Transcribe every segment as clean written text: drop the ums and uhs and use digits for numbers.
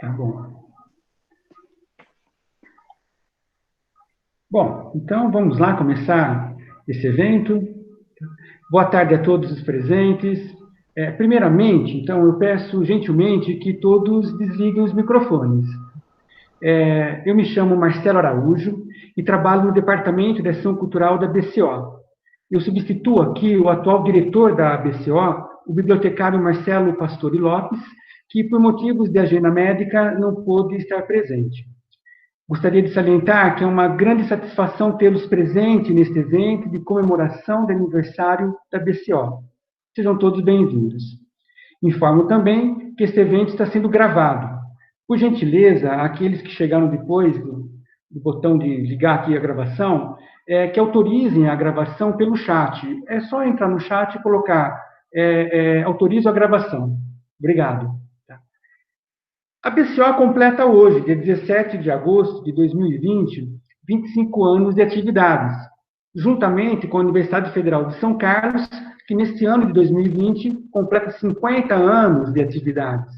Tá bom. Bom, então vamos lá começar esse evento. Boa tarde a todos os presentes. Primeiramente, então, eu peço gentilmente que todos desliguem os microfones. Eu me chamo Marcelo Araújo e trabalho no Departamento de Ação Cultural da BCO. Eu substituo aqui o atual diretor da BCO, o bibliotecário Marcelo Pastore Lopes, que, por motivos de agenda médica, não pôde estar presente. Gostaria de salientar que é uma grande satisfação tê-los presente neste evento de comemoração de aniversário da BCO. Sejam todos bem-vindos. Informo também que este evento está sendo gravado. Por gentileza, aqueles que chegaram depois do botão de ligar aqui a gravação, que autorizem a gravação pelo chat. É só entrar no chat e colocar autorizo a gravação. Obrigado. A BCO completa hoje, dia 17 de agosto de 2020, 25 anos de atividades, juntamente com a Universidade Federal de São Carlos, que neste ano de 2020 completa 50 anos de atividades.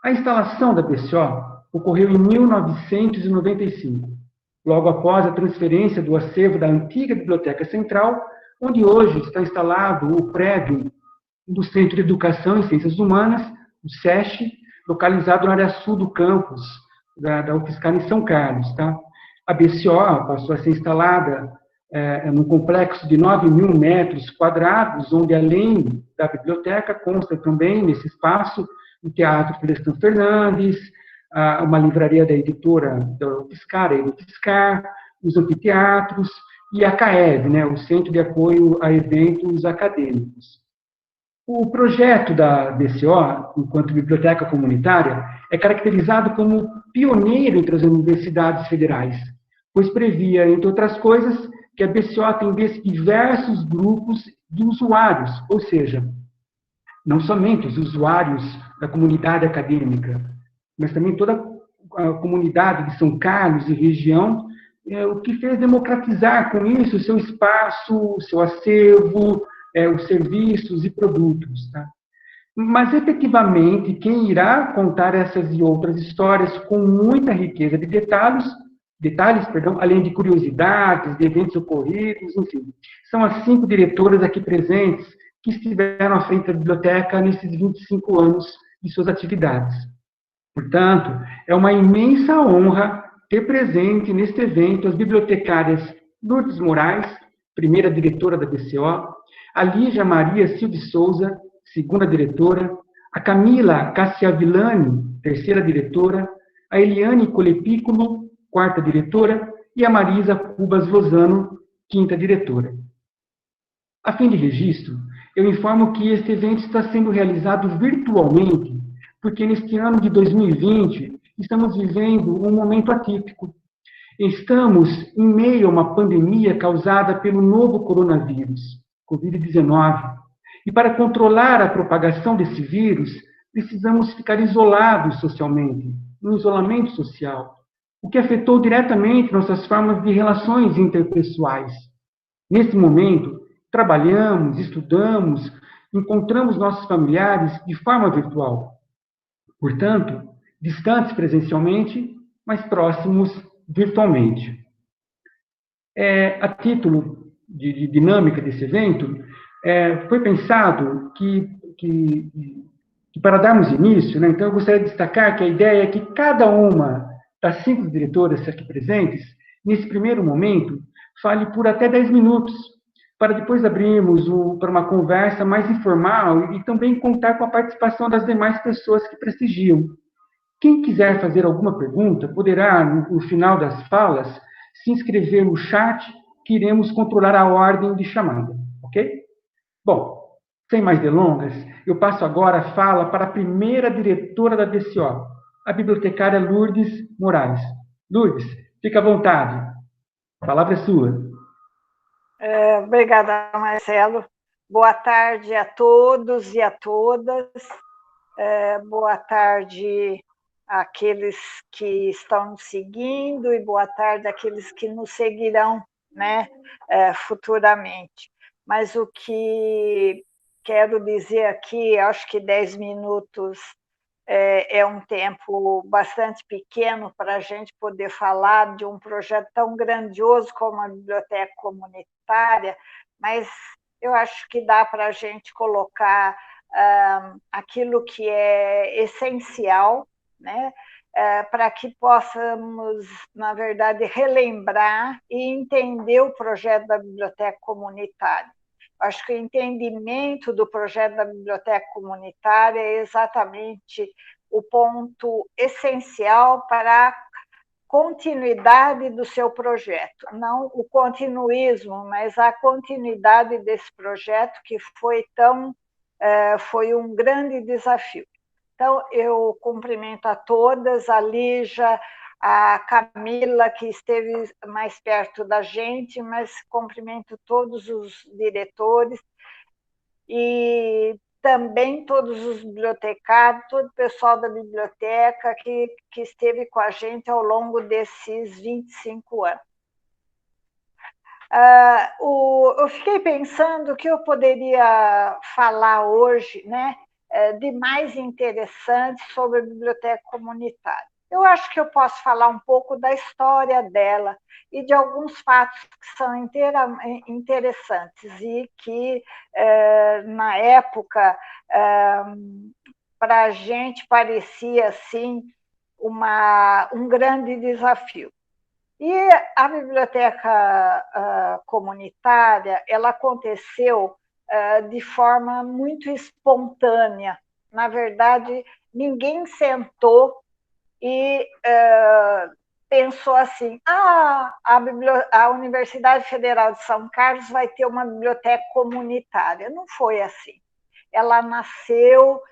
A instalação da BCO ocorreu em 1995, logo após a transferência do acervo da antiga Biblioteca Central, onde hoje está instalado o prédio do Centro de Educação em Ciências Humanas, o SESC, localizado na área sul do campus da UFSCar em São Carlos. Tá? A BCO passou a ser instalada num complexo de 9.000 metros quadrados, onde, além da biblioteca, consta também, nesse espaço, o Teatro Florestan Fernandes, uma livraria da editora da UFSCar, a UFSCar, os anfiteatros e a CAEB, né, o Centro de Apoio a Eventos Acadêmicos. O projeto da BCO, enquanto biblioteca comunitária, é caracterizado como pioneiro entre as universidades federais, pois previa, entre outras coisas, que a BCO atendesse diversos grupos de usuários, ou seja, não somente os usuários da comunidade acadêmica, mas também toda a comunidade de São Carlos e região, o que fez democratizar com isso o seu espaço, o seu acervo, os serviços e produtos. Tá? Mas, efetivamente, quem irá contar essas e outras histórias com muita riqueza de detalhes, além de curiosidades, de eventos ocorridos, enfim, são as 5 diretoras aqui presentes que estiveram à frente da biblioteca nesses 25 anos de suas atividades. Portanto, é uma imensa honra ter presente neste evento as bibliotecárias Lourdes Moraes, primeira diretora da BCO, a Lígia Maria Silva de Souza, segunda diretora, a Camila Cassiavillani, terceira diretora, a Eliane Colepículo, quarta diretora, e a Marisa Cubas Lozano, quinta diretora. A fim de registro, eu informo que este evento está sendo realizado virtualmente, porque neste ano de 2020 estamos vivendo um momento atípico. Estamos em meio a uma pandemia causada pelo novo coronavírus, Covid-19. E para controlar a propagação desse vírus, precisamos ficar isolados socialmente, um isolamento social, o que afetou diretamente nossas formas de relações interpessoais. Nesse momento, trabalhamos, estudamos, encontramos nossos familiares de forma virtual. Portanto, distantes presencialmente, mas próximos virtualmente. A título de dinâmica desse evento, foi pensado que para darmos início, né, então eu gostaria de destacar que a ideia é que cada uma das 5 diretoras aqui presentes, nesse primeiro momento, fale por até 10 minutos, para depois abrirmos para uma conversa mais informal e também contar com a participação das demais pessoas que prestigiam. Quem quiser fazer alguma pergunta, poderá, no final das falas, se inscrever no chat, que iremos controlar a ordem de chamada, ok? Bom, sem mais delongas, eu passo agora a fala para a primeira diretora da BCO, a bibliotecária Lourdes Moraes. Lourdes, fica à vontade. A palavra é sua. Obrigada, Marcelo. Boa tarde a todos e a todas. Boa tarde àqueles que estão nos seguindo e boa tarde àqueles que nos seguirão, né, futuramente. Mas o que quero dizer aqui, acho que 10 minutos é um tempo bastante pequeno para a gente poder falar de um projeto tão grandioso como a biblioteca comunitária, mas eu acho que dá para a gente colocar aquilo que é essencial, né, para que possamos, na verdade, relembrar e entender o projeto da biblioteca comunitária. Acho que o entendimento do projeto da biblioteca comunitária é exatamente o ponto essencial para a continuidade do seu projeto. Não o continuismo, mas a continuidade desse projeto que foi um grande desafio. Então, eu cumprimento a todas, a Lígia, a Camila, que esteve mais perto da gente, mas cumprimento todos os diretores e também todos os bibliotecários, todo o pessoal da biblioteca que esteve com a gente ao longo desses 25 anos. Eu fiquei pensando que eu poderia falar hoje, né, de mais interessante sobre a biblioteca comunitária. Eu acho que eu posso falar um pouco da história dela e de alguns fatos que são interessantes e que, na época, para a gente parecia assim um grande desafio. E a biblioteca comunitária, ela aconteceu de forma muito espontânea. Na verdade, ninguém sentou e pensou assim: a Universidade Federal de São Carlos vai ter uma biblioteca comunitária. Não foi assim. Ela nasceu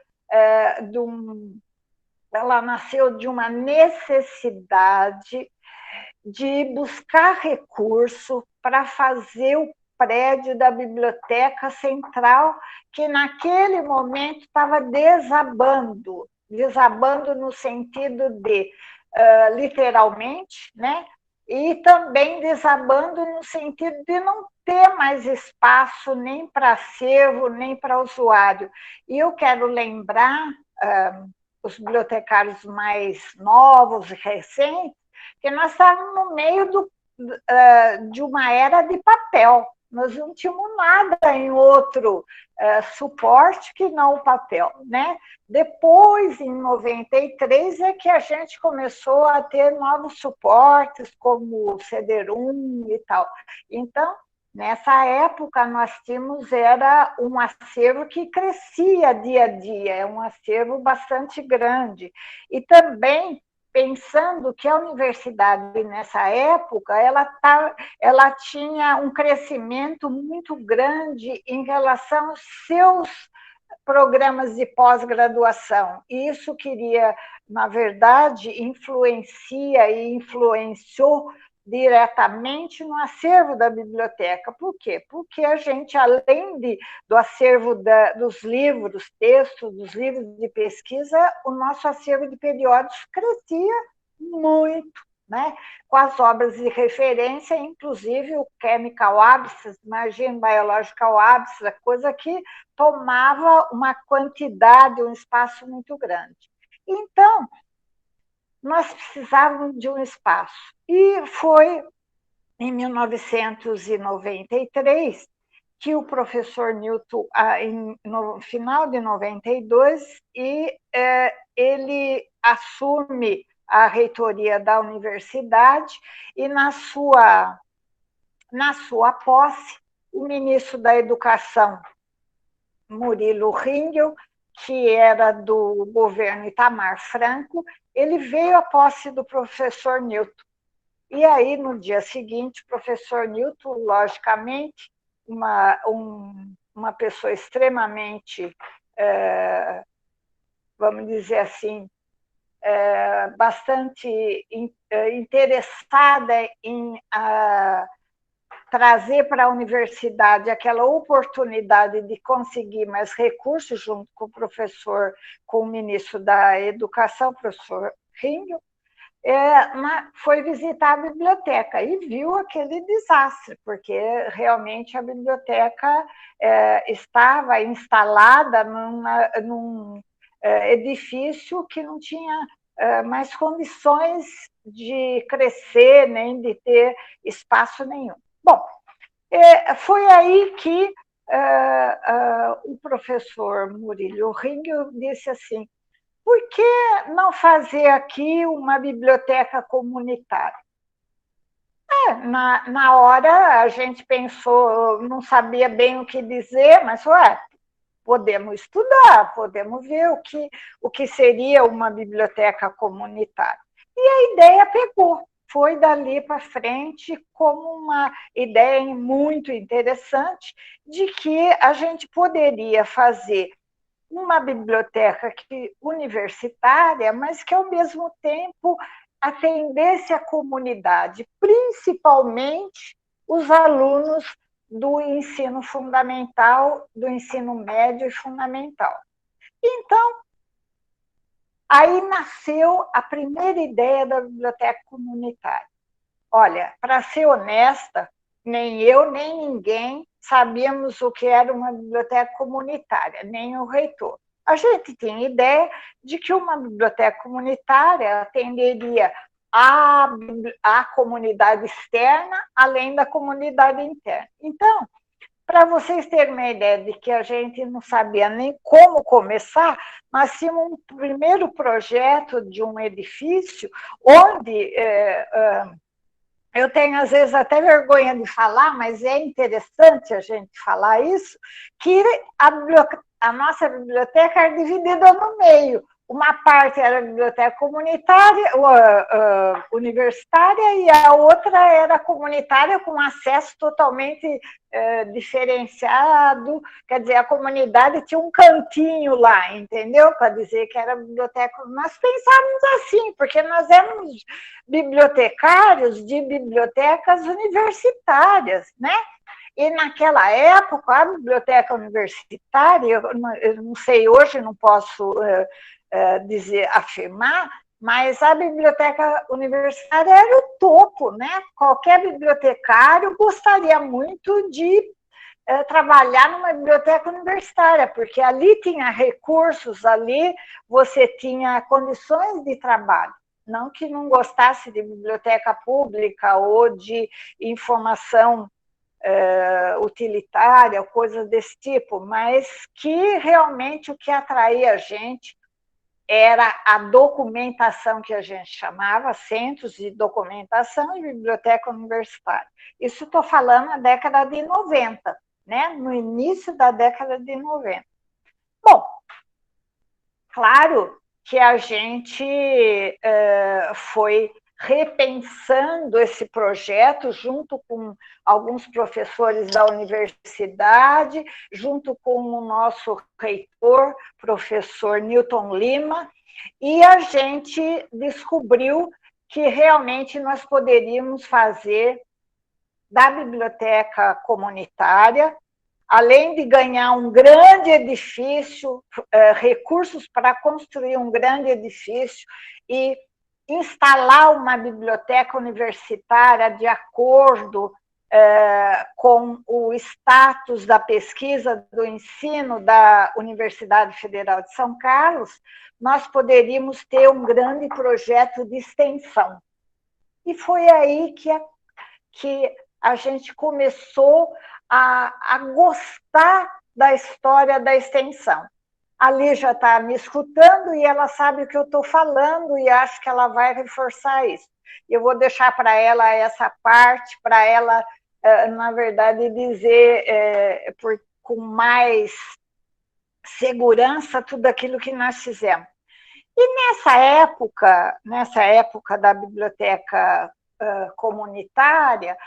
de uma necessidade de buscar recurso para fazer o prédio da Biblioteca Central, que naquele momento estava desabando no sentido de, literalmente, né? E também desabando no sentido de não ter mais espaço nem para acervo, nem para usuário. E eu quero lembrar os bibliotecários mais novos e recentes, que nós estávamos no meio de uma era de papel. Nós não tínhamos nada em outro suporte que não o papel, né? Depois, em 93, é que a gente começou a ter novos suportes, como o CD-ROM e tal. Então, nessa época, nós tínhamos um acervo que crescia dia a dia, é um acervo bastante grande. E também pensando que a universidade, nessa época, ela tinha um crescimento muito grande em relação aos seus programas de pós-graduação. Isso queria, na verdade, influencia e influenciou diretamente no acervo da biblioteca. Por quê? Porque a gente, além do acervo dos livros, textos, dos livros de pesquisa, o nosso acervo de periódicos crescia muito, né? Com as obras de referência, inclusive o Chemical Abstract, Marine Biological Abstract, coisa que tomava uma quantidade, um espaço muito grande. Então, nós precisávamos de um espaço. E foi em 1993 que o professor Newton, no final de 92, ele assume a reitoria da universidade e, na sua posse, o ministro da Educação, Murilo Ringel, que era do governo Itamar Franco, ele veio à posse do professor Newton. E aí, no dia seguinte, o professor Newton, logicamente, uma pessoa extremamente, vamos dizer assim, bastante interessada em trazer para a universidade aquela oportunidade de conseguir mais recursos junto com o professor, com o ministro da Educação, professor Ringel, foi visitar a biblioteca e viu aquele desastre, porque realmente a biblioteca estava instalada edifício que não tinha mais condições de crescer, nem de ter espaço nenhum. Bom, foi aí que o professor Murilo Ringel disse assim: por que não fazer aqui uma biblioteca comunitária? Na hora a gente pensou, não sabia bem o que dizer, mas podemos estudar, podemos ver o que seria uma biblioteca comunitária. E a ideia pegou, foi dali para frente como uma ideia muito interessante de que a gente poderia fazer uma biblioteca universitária, mas que, ao mesmo tempo, atendesse a comunidade, principalmente os alunos do ensino fundamental, do ensino médio e fundamental. Então, aí nasceu a primeira ideia da biblioteca comunitária. Olha, para ser honesta, nem eu, nem ninguém sabíamos o que era uma biblioteca comunitária, nem o reitor. A gente tinha ideia de que uma biblioteca comunitária atenderia a comunidade externa, além da comunidade interna. Então, para vocês terem uma ideia de que a gente não sabia nem como começar, nós tínhamos um primeiro projeto de um edifício onde... eu tenho, às vezes, até vergonha de falar, mas é interessante a gente falar isso, que a nossa biblioteca era dividida no meio. Uma parte era a biblioteca comunitária, universitária, e a outra era comunitária, com acesso totalmente diferenciado. Quer dizer, a comunidade tinha um cantinho lá, entendeu? Para dizer que era biblioteca. Nós pensávamos assim, porque nós éramos bibliotecários de bibliotecas universitárias, né? E naquela época, a biblioteca universitária, eu não sei hoje, não posso afirmar, mas a biblioteca universitária era o topo, né? Qualquer bibliotecário gostaria muito de trabalhar numa biblioteca universitária, porque ali tinha recursos, ali você tinha condições de trabalho. Não que não gostasse de biblioteca pública ou de informação utilitária, coisas desse tipo, mas que realmente o que atraía a gente era a documentação que a gente chamava, centros de documentação e biblioteca universitária. Isso estou falando na década de 90, né? No início da década de 90. Bom, claro que a gente foi repensando esse projeto junto com alguns professores da universidade, junto com o nosso reitor, professor Newton Lima, e a gente descobriu que realmente nós poderíamos fazer da biblioteca comunitária, além de ganhar um grande edifício, recursos para construir um grande edifício e instalar uma biblioteca universitária de acordo com o status da pesquisa do ensino da Universidade Federal de São Carlos, nós poderíamos ter um grande projeto de extensão. E foi aí que a gente começou a gostar da história da extensão. A Lígia está me escutando e ela sabe o que eu estou falando e acho que ela vai reforçar isso. Eu vou deixar para ela essa parte, para ela, na verdade, dizer com mais segurança tudo aquilo que nós fizemos. E nessa época da biblioteca comunitária,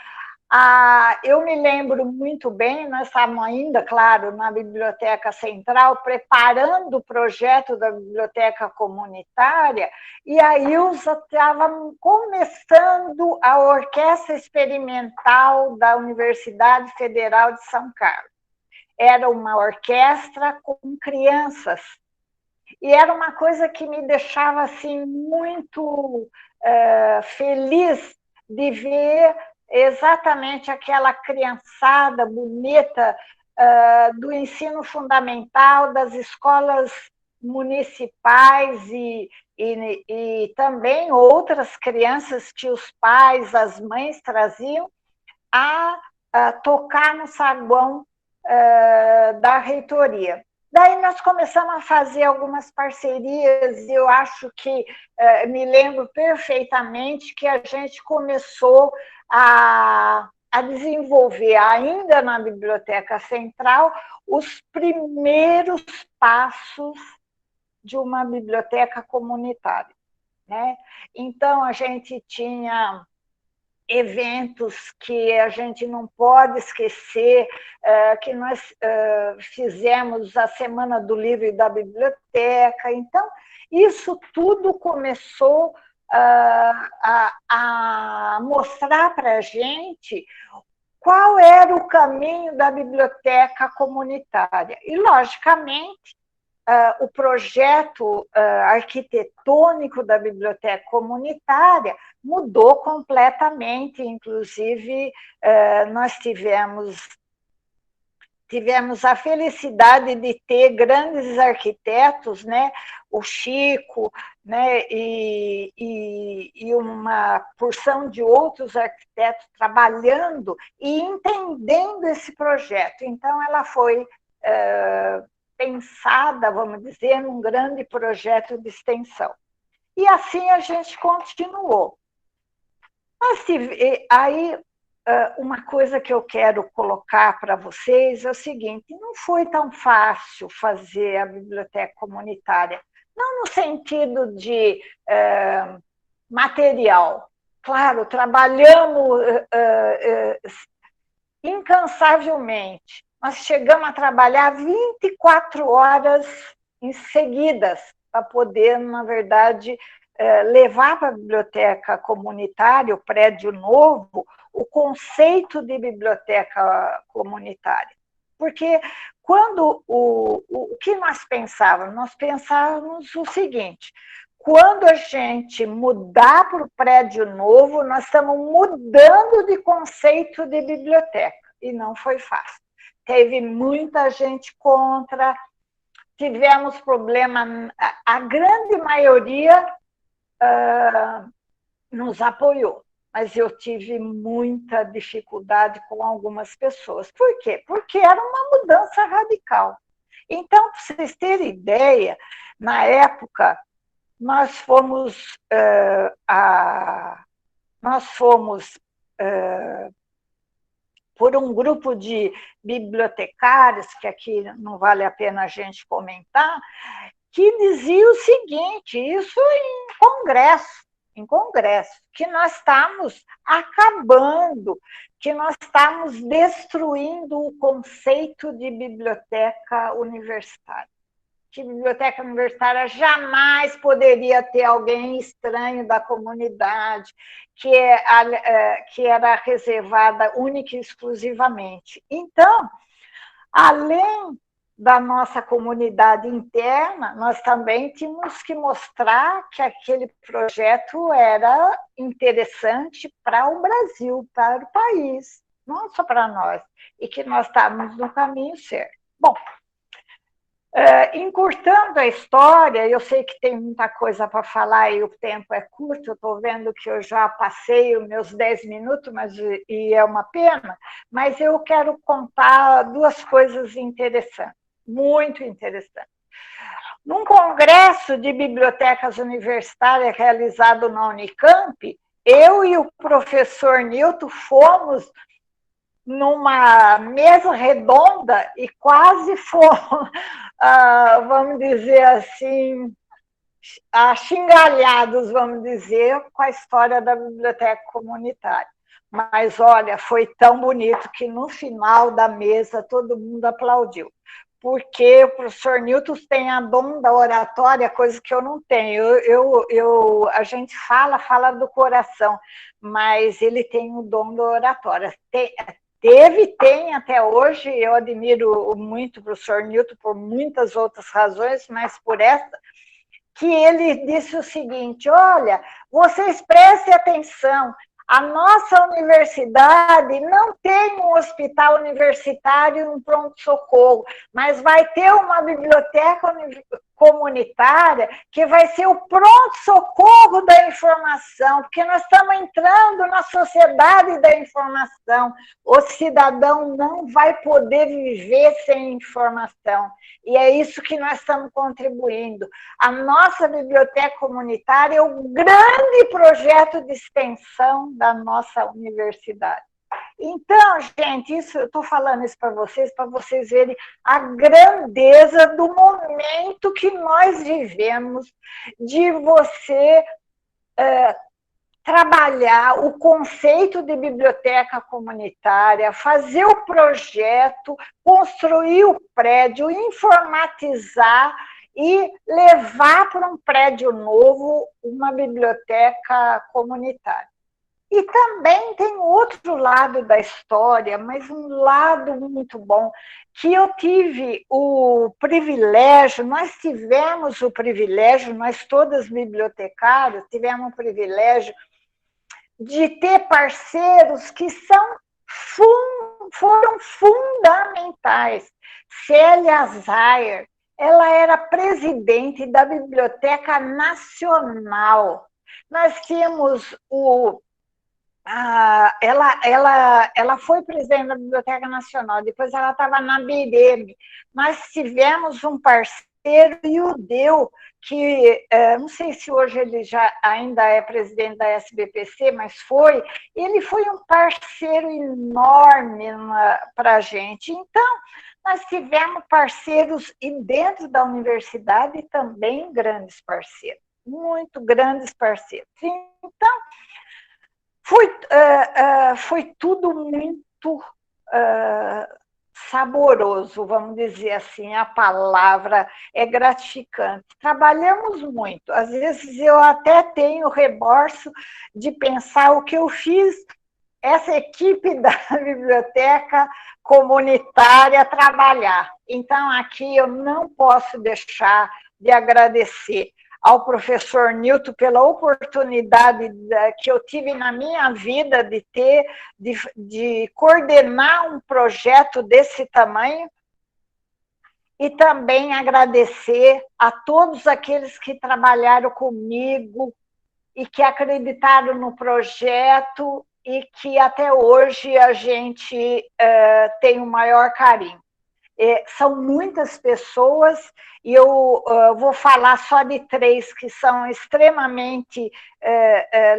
eu me lembro muito bem, nós estávamos ainda, claro, na Biblioteca Central, preparando o projeto da biblioteca comunitária, e a Ilza estava começando a Orquestra Experimental da Universidade Federal de São Carlos. Era uma orquestra com crianças, e era uma coisa que me deixava assim, muito feliz de ver exatamente aquela criançada bonita do ensino fundamental, das escolas municipais e também outras crianças que os pais, as mães traziam a tocar no saguão da reitoria. Daí nós começamos a fazer algumas parcerias e eu acho que, me lembro perfeitamente que a gente começou a desenvolver, ainda na Biblioteca Central, os primeiros passos de uma biblioteca comunitária, né? Então, a gente tinha eventos que a gente não pode esquecer, que nós fizemos a Semana do Livro e da Biblioteca. Então, isso tudo começou a mostrar para a gente qual era o caminho da biblioteca comunitária. E, logicamente, o projeto arquitetônico da biblioteca comunitária mudou completamente, inclusive nós tivemos a felicidade de ter grandes arquitetos, né? O Chico, né? e uma porção de outros arquitetos trabalhando e entendendo esse projeto. Então, ela foi pensada, vamos dizer, num grande projeto de extensão. E assim a gente continuou. Mas aí, uma coisa que eu quero colocar para vocês é o seguinte: não foi tão fácil fazer a biblioteca comunitária, não no sentido de material. Claro, trabalhamos incansavelmente. Nós chegamos a trabalhar 24 horas em seguidas para poder, na verdade, levar para a biblioteca comunitária, o prédio novo, o conceito de biblioteca comunitária. Porque quando o que nós pensávamos? Nós pensávamos o seguinte: quando a gente mudar para o prédio novo, nós estamos mudando de conceito de biblioteca. E não foi fácil. Teve muita gente contra, tivemos problema, a grande maioria nos apoiou, mas eu tive muita dificuldade com algumas pessoas. Por quê? Porque era uma mudança radical. Então, para vocês terem ideia, na época, nós fomos por um grupo de bibliotecários, que aqui não vale a pena a gente comentar, que dizia o seguinte, isso em congresso, que nós estamos acabando, que nós estamos destruindo o conceito de biblioteca universitária. Que biblioteca universitária jamais poderia ter alguém estranho da comunidade, que era reservada única e exclusivamente. Então, além da nossa comunidade interna, nós também tínhamos que mostrar que aquele projeto era interessante para o Brasil, para o país, não só para nós, e que nós estávamos no caminho certo. Bom, encurtando a história, eu sei que tem muita coisa para falar e o tempo é curto, eu estou vendo que eu já passei os meus 10 minutos, e é uma pena, mas eu quero contar duas coisas interessantes, muito interessantes. Num congresso de bibliotecas universitárias realizado na Unicamp, eu e o professor Nilton fomos numa mesa redonda e quase fomos, vamos dizer assim, xingalhados, vamos dizer, com a história da biblioteca comunitária. Mas, olha, foi tão bonito que no final da mesa todo mundo aplaudiu, porque o professor Nilton tem a dom da oratória, coisa que eu não tenho. A gente fala do coração, mas ele tem o dom da oratória. Tem até hoje, eu admiro muito o professor Nilton por muitas outras razões, mas por essa, que ele disse o seguinte: olha, vocês prestem atenção, a nossa universidade não tem um hospital universitário e um pronto-socorro, mas vai ter uma biblioteca comunitária, que vai ser o pronto-socorro da informação, porque nós estamos entrando na sociedade da informação. O cidadão não vai poder viver sem informação. E é isso que nós estamos contribuindo. A nossa biblioteca comunitária é o grande projeto de extensão da nossa universidade. Então, gente, eu estou falando isso para vocês verem a grandeza do momento que nós vivemos, de você trabalhar o conceito de biblioteca comunitária, fazer o projeto, construir o prédio, informatizar e levar para um prédio novo uma biblioteca comunitária. E também tem outro lado da história, mas um lado muito bom, que eu tive o privilégio, nós tivemos o privilégio, nós todas bibliotecárias tivemos o privilégio de ter parceiros que foram fundamentais. Célia Zayer, ela era presidente da Biblioteca Nacional. Nós tínhamos ela foi presidente da Biblioteca Nacional, depois ela estava na BIREM. Nós tivemos um parceiro, Iudeu, que não sei se hoje ele já ainda é presidente da SBPC, mas ele foi um parceiro enorme para a gente. Então, nós tivemos parceiros, e dentro da universidade também grandes parceiros, muito grandes parceiros. Então, foi tudo muito saboroso, vamos dizer assim, a palavra é gratificante. Trabalhamos muito, às vezes eu até tenho remorso de pensar o que eu fiz, essa equipe da biblioteca comunitária trabalhar. Então, aqui eu não posso deixar de agradecer ao professor Nilton pela oportunidade que eu tive na minha vida de coordenar um projeto desse tamanho, e também agradecer a todos aqueles que trabalharam comigo e que acreditaram no projeto e que até hoje a gente tem o maior carinho. São muitas pessoas, e eu vou falar só de 3 que são extremamente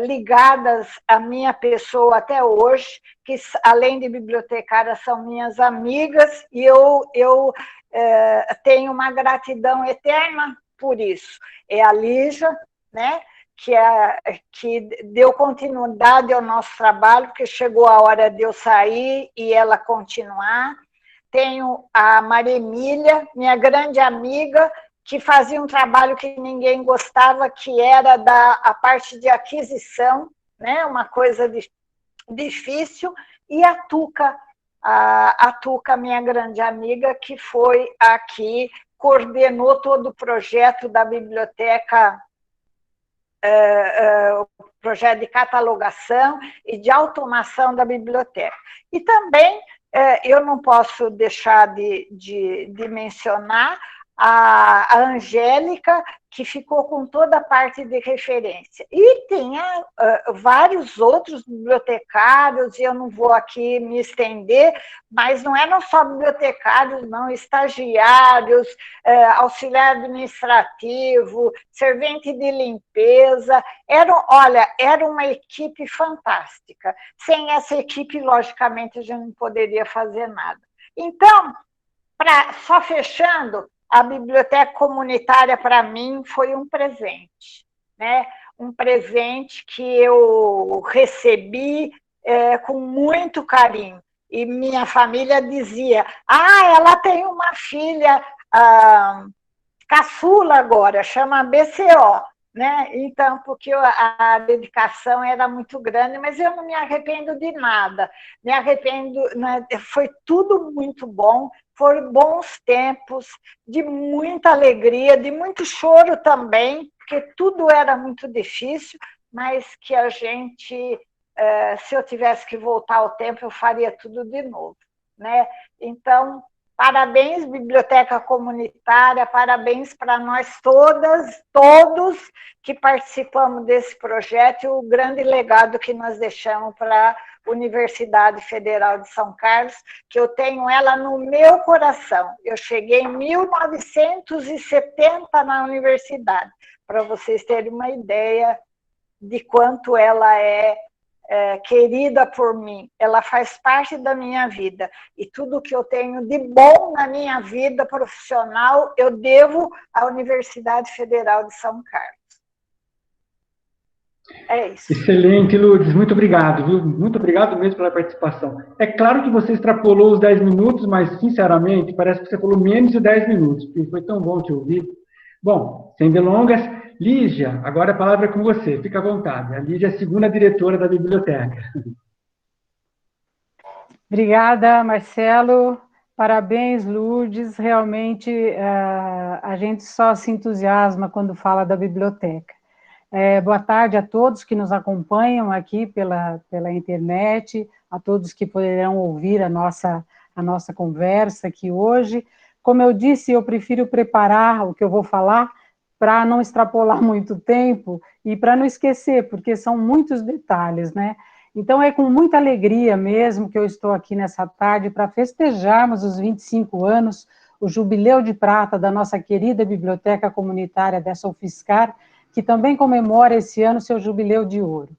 ligadas à minha pessoa até hoje, que além de bibliotecárias são minhas amigas, e eu tenho uma gratidão eterna por isso. É a Lígia, né, que deu continuidade ao nosso trabalho, porque chegou a hora de eu sair e ela continuar. Tenho a Maria Emília, minha grande amiga, que fazia um trabalho que ninguém gostava, que era a parte de aquisição, né? Uma coisa difícil, e a Tuca, minha grande amiga, que foi a que coordenou todo o projeto da biblioteca, o projeto de catalogação e de automação da biblioteca. E também eu não posso deixar de mencionar a Angélica, que ficou com toda a parte de referência. E tem vários outros bibliotecários, e eu não vou aqui me estender, mas não eram só bibliotecários, não, estagiários, auxiliar administrativo, servente de limpeza. Era uma equipe fantástica. Sem essa equipe, logicamente, a gente não poderia fazer nada. Então, só fechando, a biblioteca comunitária, para mim, foi um presente, né? Um presente que eu recebi com muito carinho. E minha família dizia, ela tem uma filha caçula agora, chama BCO, né? Então, porque a dedicação era muito grande, mas eu não me arrependo de nada. Me arrependo, né? Foi tudo muito bom, foram bons tempos, de muita alegria, de muito choro também, porque tudo era muito difícil, mas que a gente, se eu tivesse que voltar ao tempo, eu faria tudo de novo, né? Então, Parabéns, Biblioteca Comunitária, parabéns para nós todas, todos que participamos desse projeto e o grande legado que nós deixamos para a Universidade Federal de São Carlos, que eu tenho ela no meu coração. Eu cheguei em 1970 na universidade, para vocês terem uma ideia de quanto ela é querida por mim, ela faz parte da minha vida, e tudo que eu tenho de bom na minha vida profissional, eu devo à Universidade Federal de São Carlos. É isso. Excelente, Lourdes, muito obrigado, viu? Muito obrigado mesmo pela participação. É claro que você extrapolou os 10 minutos, mas, sinceramente, parece que você falou menos de 10 minutos, porque foi tão bom te ouvir. Bom, sem delongas, Lígia, agora a palavra é com você, fica à vontade. A Lígia é a segunda diretora da biblioteca. Obrigada, Marcelo. Parabéns, Lourdes. Realmente, a gente só se entusiasma quando fala da biblioteca. Boa tarde a todos que nos acompanham aqui pela internet, a todos que poderão ouvir a nossa conversa aqui hoje. Como eu disse, eu prefiro preparar o que eu vou falar para não extrapolar muito tempo e para não esquecer, porque são muitos detalhes, né? Então, é com muita alegria mesmo que eu estou aqui nessa tarde para festejarmos os 25 anos, o jubileu de prata da nossa querida biblioteca comunitária dessa UFSCar, que também comemora esse ano seu jubileu de ouro.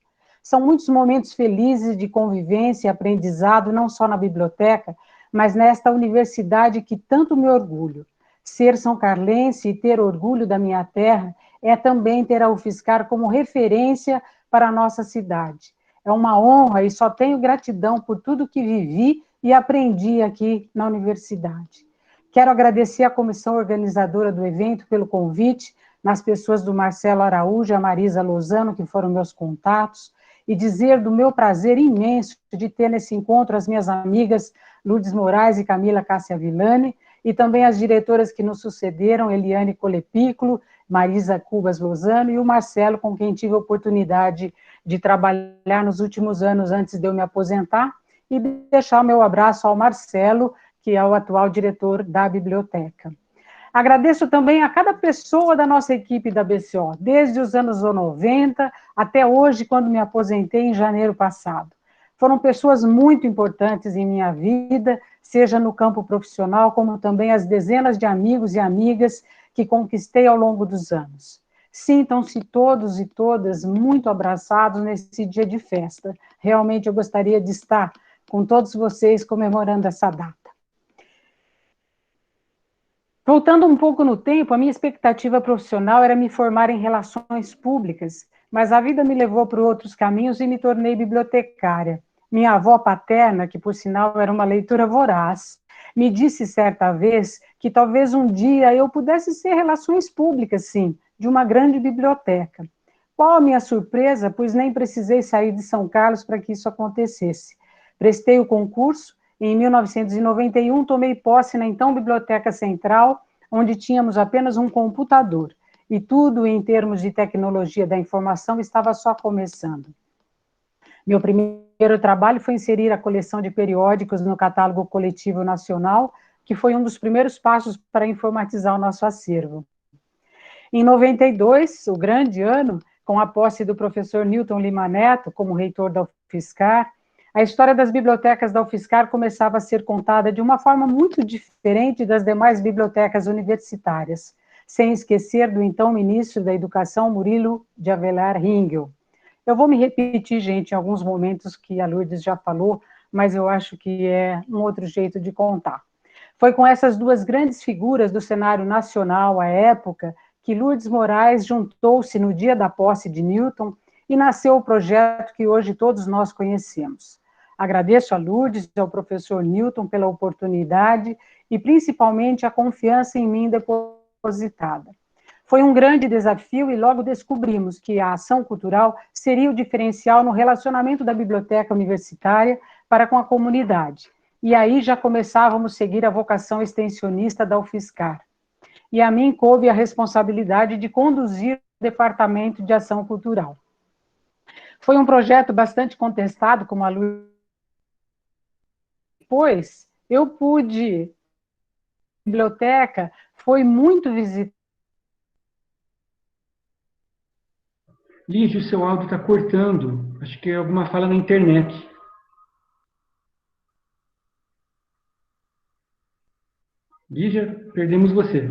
São muitos momentos felizes de convivência e aprendizado, não só na biblioteca, mas nesta universidade que tanto me orgulho. Ser são carlense e ter orgulho da minha terra é também ter a UFSCar como referência para a nossa cidade. É uma honra e só tenho gratidão por tudo que vivi e aprendi aqui na universidade. Quero agradecer à comissão organizadora do evento pelo convite, nas pessoas do Marcelo Araújo e a Marisa Lozano, que foram meus contatos, e dizer do meu prazer imenso de ter nesse encontro as minhas amigas Lourdes Moraes e Camila Cássia Villani, e também as diretoras que nos sucederam, Eliane Colepículo, Marisa Cubas Lozano e o Marcelo, com quem tive a oportunidade de trabalhar nos últimos anos antes de eu me aposentar, e deixar o meu abraço ao Marcelo, que é o atual diretor da biblioteca. Agradeço também a cada pessoa da nossa equipe da BCO, desde os anos 90 até hoje, quando me aposentei em janeiro passado. Foram pessoas muito importantes em minha vida, seja no campo profissional, como também as dezenas de amigos e amigas que conquistei ao longo dos anos. Sintam-se todos e todas muito abraçados nesse dia de festa. Realmente eu gostaria de estar com todos vocês comemorando essa data. Voltando um pouco no tempo, a minha expectativa profissional era me formar em relações públicas, mas a vida me levou por outros caminhos e me tornei bibliotecária. Minha avó paterna, que por sinal era uma leitora voraz, me disse certa vez que talvez um dia eu pudesse ser relações públicas, sim, de uma grande biblioteca. Qual a minha surpresa, pois nem precisei sair de São Carlos para que isso acontecesse. Prestei o concurso. Em 1991, tomei posse na então Biblioteca Central, onde tínhamos apenas um computador, e tudo em termos de tecnologia da informação estava só começando. Meu primeiro trabalho foi inserir a coleção de periódicos no catálogo coletivo nacional, que foi um dos primeiros passos para informatizar o nosso acervo. Em 92, o grande ano, com a posse do professor Newton Lima Neto como reitor da UFSCar, a história das bibliotecas da UFSCar começava a ser contada de uma forma muito diferente das demais bibliotecas universitárias, sem esquecer do então ministro da Educação, Murilo de Avelar Ringel. Eu vou me repetir, gente, em alguns momentos que a Lourdes já falou, mas eu acho que é um outro jeito de contar. Foi com essas duas grandes figuras do cenário nacional à época que Lourdes Moraes juntou-se no dia da posse de Newton e nasceu o projeto que hoje todos nós conhecemos. Agradeço a Lourdes e ao professor Newton pela oportunidade e principalmente a confiança em mim depositada. Foi um grande desafio e logo descobrimos que a ação cultural seria o diferencial no relacionamento da biblioteca universitária para com a comunidade. E aí já começávamos a seguir a vocação extensionista da UFSCar. E a mim coube a responsabilidade de conduzir o Departamento de Ação Cultural. Foi um projeto bastante contestado, como a Lourdes. Depois, eu pude biblioteca foi muito visitada. Lígia, o seu áudio está cortando. Acho que é alguma fala na internet. Lígia, perdemos você.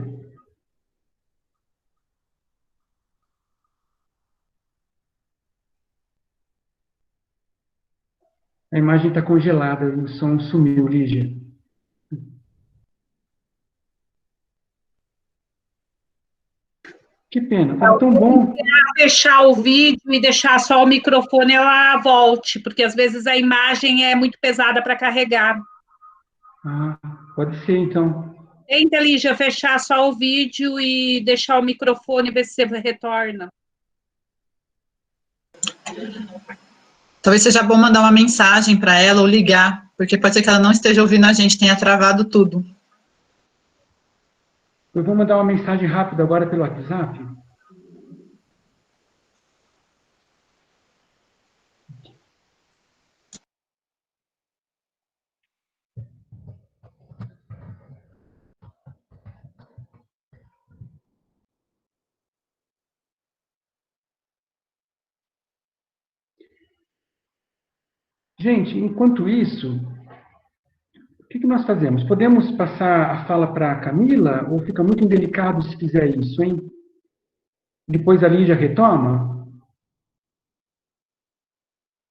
A imagem está congelada, o som sumiu, Lígia. Que pena, estava tão bom. Fechar o vídeo e deixar só o microfone, ela volte, porque às vezes a imagem é muito pesada para carregar. Ah, pode ser, então. Tenta, Lígia, fechar só o vídeo e deixar o microfone, ver se você retorna. Talvez seja bom mandar uma mensagem para ela ou ligar, porque pode ser que ela não esteja ouvindo a gente, tenha travado tudo. Eu vou mandar uma mensagem rápida agora pelo WhatsApp. Gente, enquanto isso, o que nós fazemos? Podemos passar a fala para a Camila, ou fica muito indelicado se fizer isso, hein? Depois a Lígia retoma?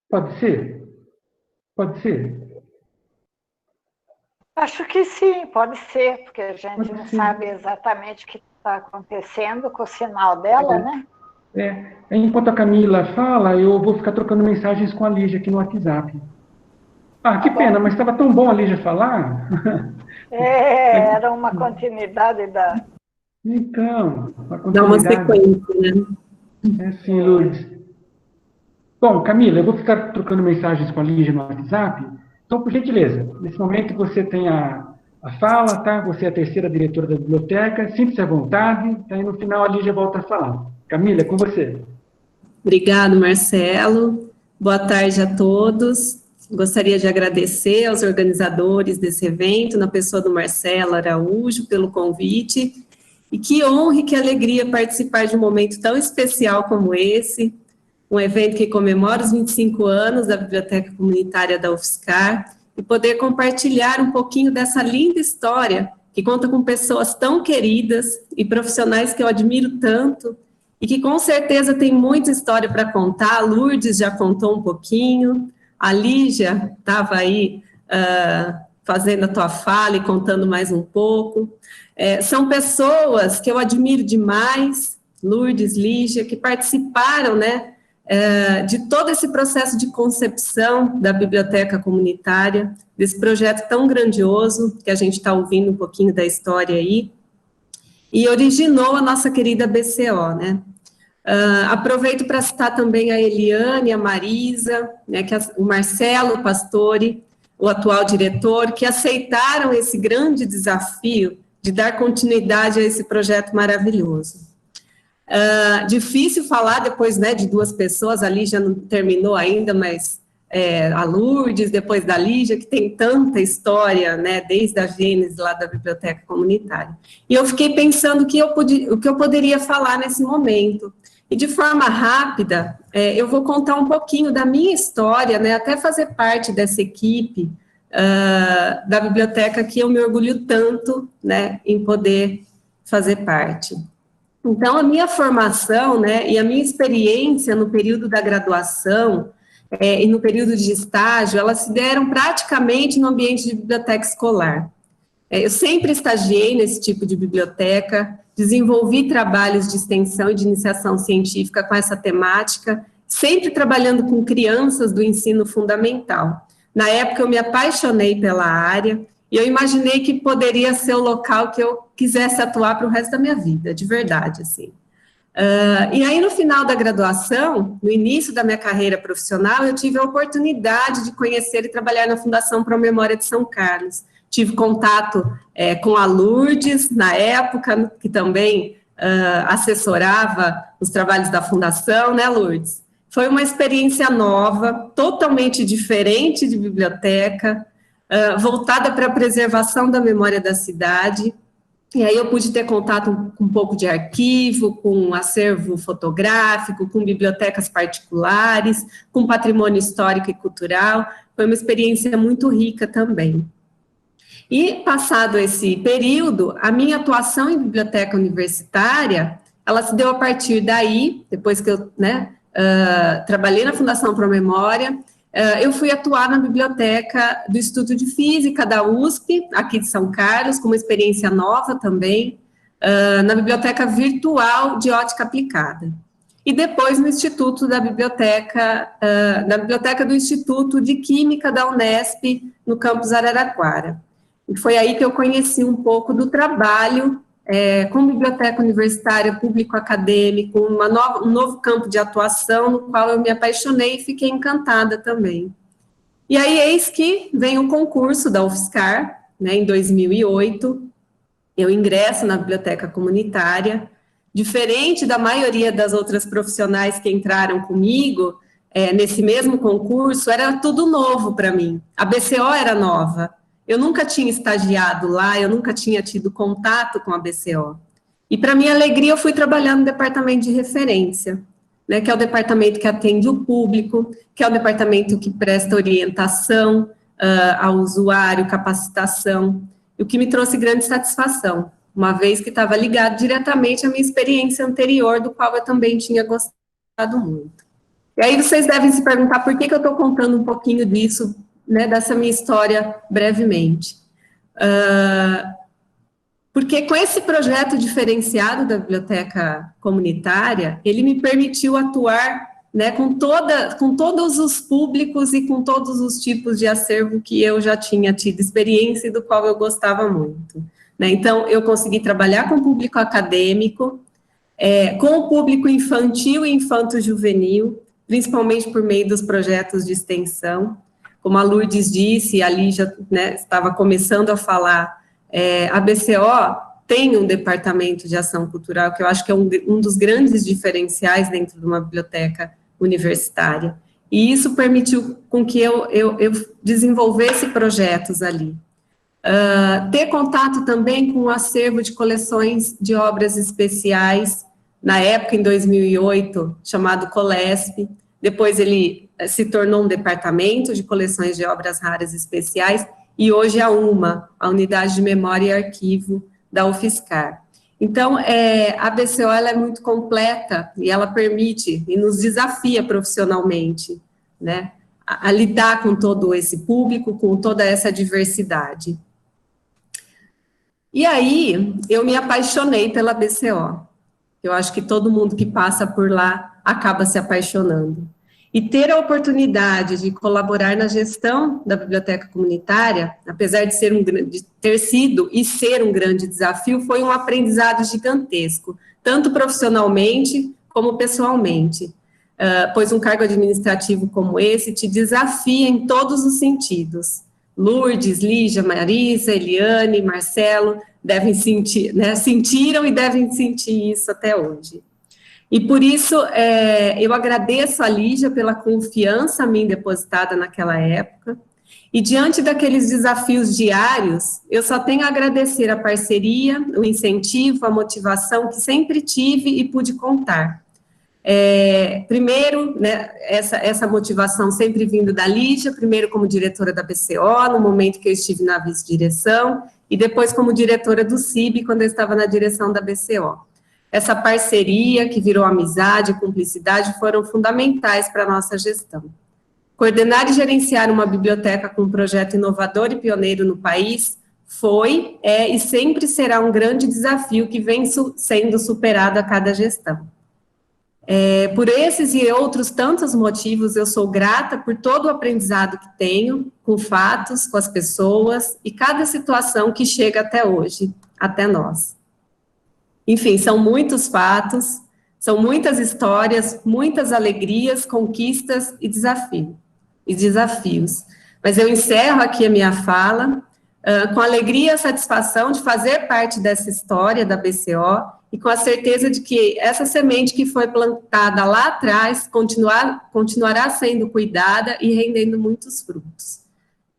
Pode ser? Pode ser? Acho que sim, pode ser, porque a gente não sabe exatamente o que está acontecendo com o sinal dela, né? Enquanto a Camila fala, eu vou ficar trocando mensagens com a Lígia aqui no WhatsApp. Ah, que pena, mas estava tão bom a Lígia falar. Era uma continuidade da... Então, uma continuidade. Dá uma sequência, né? Sim, Lourdes. Bom, Camila, eu vou ficar trocando mensagens com a Lígia no WhatsApp. Então, por gentileza, nesse momento você tem a fala, tá? Você é a terceira diretora da biblioteca, sinta-se à vontade, tá? E no final a Lígia volta a falar. Camila, é com você. Obrigado, Marcelo. Boa tarde a todos. Gostaria de agradecer aos organizadores desse evento, na pessoa do Marcelo Araújo, pelo convite. E que honra e que alegria participar de um momento tão especial como esse, um evento que comemora os 25 anos da Biblioteca Comunitária da UFSCar, e poder compartilhar um pouquinho dessa linda história, que conta com pessoas tão queridas e profissionais que eu admiro tanto, e que com certeza tem muita história para contar. A Lourdes já contou um pouquinho, a Lígia estava aí fazendo a tua fala e contando mais um pouco. São pessoas que eu admiro demais, Lourdes, Lígia, que participaram, né, de todo esse processo de concepção da biblioteca comunitária, desse projeto tão grandioso, que a gente está ouvindo um pouquinho da história aí, e originou a nossa querida BCO, né. Aproveito para citar também a Eliane, a Marisa, né, o Marcelo Pastore, o atual diretor, que aceitaram esse grande desafio de dar continuidade a esse projeto maravilhoso. Difícil falar depois, né, de duas pessoas, a Lígia não terminou ainda, mas a Lourdes, depois da Lígia, que tem tanta história, né, desde a gênese lá da biblioteca comunitária. E eu fiquei pensando o que eu poderia falar nesse momento. E de forma rápida, eu vou contar um pouquinho da minha história, né, até fazer parte dessa equipe da biblioteca que eu me orgulho tanto, né, em poder fazer parte. Então, a minha formação, né, e a minha experiência no período da graduação e no período de estágio, elas se deram praticamente no ambiente de biblioteca escolar. Eu sempre estagiei nesse tipo de biblioteca, desenvolvi trabalhos de extensão e de iniciação científica com essa temática, sempre trabalhando com crianças do ensino fundamental. Na época, eu me apaixonei pela área e eu imaginei que poderia ser o local que eu quisesse atuar para o resto da minha vida, de verdade, assim. E aí, no final da graduação, no início da minha carreira profissional, eu tive a oportunidade de conhecer e trabalhar na Fundação Pro Memória de São Carlos. Tive contato com a Lourdes, na época, que também assessorava os trabalhos da Fundação, né, Lourdes? Foi uma experiência nova, totalmente diferente de biblioteca, voltada para a preservação da memória da cidade, E aí eu pude ter contato com um pouco de arquivo, com acervo fotográfico, com bibliotecas particulares, com patrimônio histórico e cultural. Foi uma experiência muito rica também. E, passado esse período, a minha atuação em biblioteca universitária, ela se deu a partir daí, depois que eu trabalhei na Fundação Pro Memória, eu fui atuar na biblioteca do Instituto de Física da USP, aqui de São Carlos, com uma experiência nova também, na biblioteca virtual de ótica aplicada. E depois no Instituto da Biblioteca, na biblioteca do Instituto de Química da Unesp, no campus Araraquara. E foi aí que eu conheci um pouco do trabalho com biblioteca universitária, público-acadêmico, um novo campo de atuação, no qual eu me apaixonei e fiquei encantada também. E aí, eis que vem o concurso da UFSCar, né, em 2008, eu ingresso na biblioteca comunitária, diferente da maioria das outras profissionais que entraram comigo, nesse mesmo concurso, era tudo novo para mim, a BCO era nova. Eu nunca tinha estagiado lá, eu nunca tinha tido contato com a BCO. E, para minha alegria, eu fui trabalhar no departamento de referência, né, que é o departamento que atende o público, que é o departamento que presta orientação ao usuário, capacitação, o que me trouxe grande satisfação, uma vez que estava ligado diretamente à minha experiência anterior, do qual eu também tinha gostado muito. E aí vocês devem se perguntar por que eu estou contando um pouquinho disso, né, dessa minha história brevemente. Porque com esse projeto diferenciado da biblioteca comunitária, ele me permitiu atuar, né, com todos os públicos e com todos os tipos de acervo que eu já tinha tido experiência e do qual eu gostava muito. Né? Então, eu consegui trabalhar com o público acadêmico, com o público infantil e infanto-juvenil, principalmente por meio dos projetos de extensão. Como a Lourdes disse, e a Lígia, né, estava começando a falar, a BCO tem um departamento de ação cultural, que eu acho que é um dos grandes diferenciais dentro de uma biblioteca universitária. E isso permitiu com que eu desenvolvesse projetos ali. Ter contato também com o acervo de coleções de obras especiais, na época, em 2008, chamado Colesp. Depois ele se tornou um departamento de coleções de obras raras especiais, e hoje é a Unidade de Memória e Arquivo da UFSCar. Então, a BCO ela é muito completa, e ela permite, e nos desafia profissionalmente, né, a lidar com todo esse público, com toda essa diversidade. E aí, eu me apaixonei pela BCO. Eu acho que todo mundo que passa por lá acaba se apaixonando. E ter a oportunidade de colaborar na gestão da biblioteca comunitária, apesar de ter sido e ser um grande desafio, foi um aprendizado gigantesco, tanto profissionalmente como pessoalmente, pois um cargo administrativo como esse te desafia em todos os sentidos. Lourdes, Lígia, Marisa, Eliane, Marcelo devem sentir, né, sentiram e devem sentir isso até hoje. E por isso, eu agradeço a Lígia pela confiança a mim depositada naquela época, e diante daqueles desafios diários, eu só tenho a agradecer a parceria, o incentivo, a motivação que sempre tive e pude contar. Primeiro, né, essa motivação sempre vindo da Lígia, primeiro como diretora da BCO, no momento que eu estive na vice-direção, e depois como diretora do CIB, quando eu estava na direção da BCO. Essa parceria, que virou amizade e cumplicidade, foram fundamentais para a nossa gestão. Coordenar e gerenciar uma biblioteca com um projeto inovador e pioneiro no país foi, e sempre será um grande desafio que vem sendo superado a cada gestão. Por esses e outros tantos motivos, eu sou grata por todo o aprendizado que tenho, com fatos, com as pessoas, e cada situação que chega até hoje, até nós. Enfim, são muitos fatos, são muitas histórias, muitas alegrias, conquistas e desafios. Mas eu encerro aqui a minha fala, com alegria e satisfação de fazer parte dessa história da BCO, e com a certeza de que essa semente que foi plantada lá atrás continuará sendo cuidada e rendendo muitos frutos.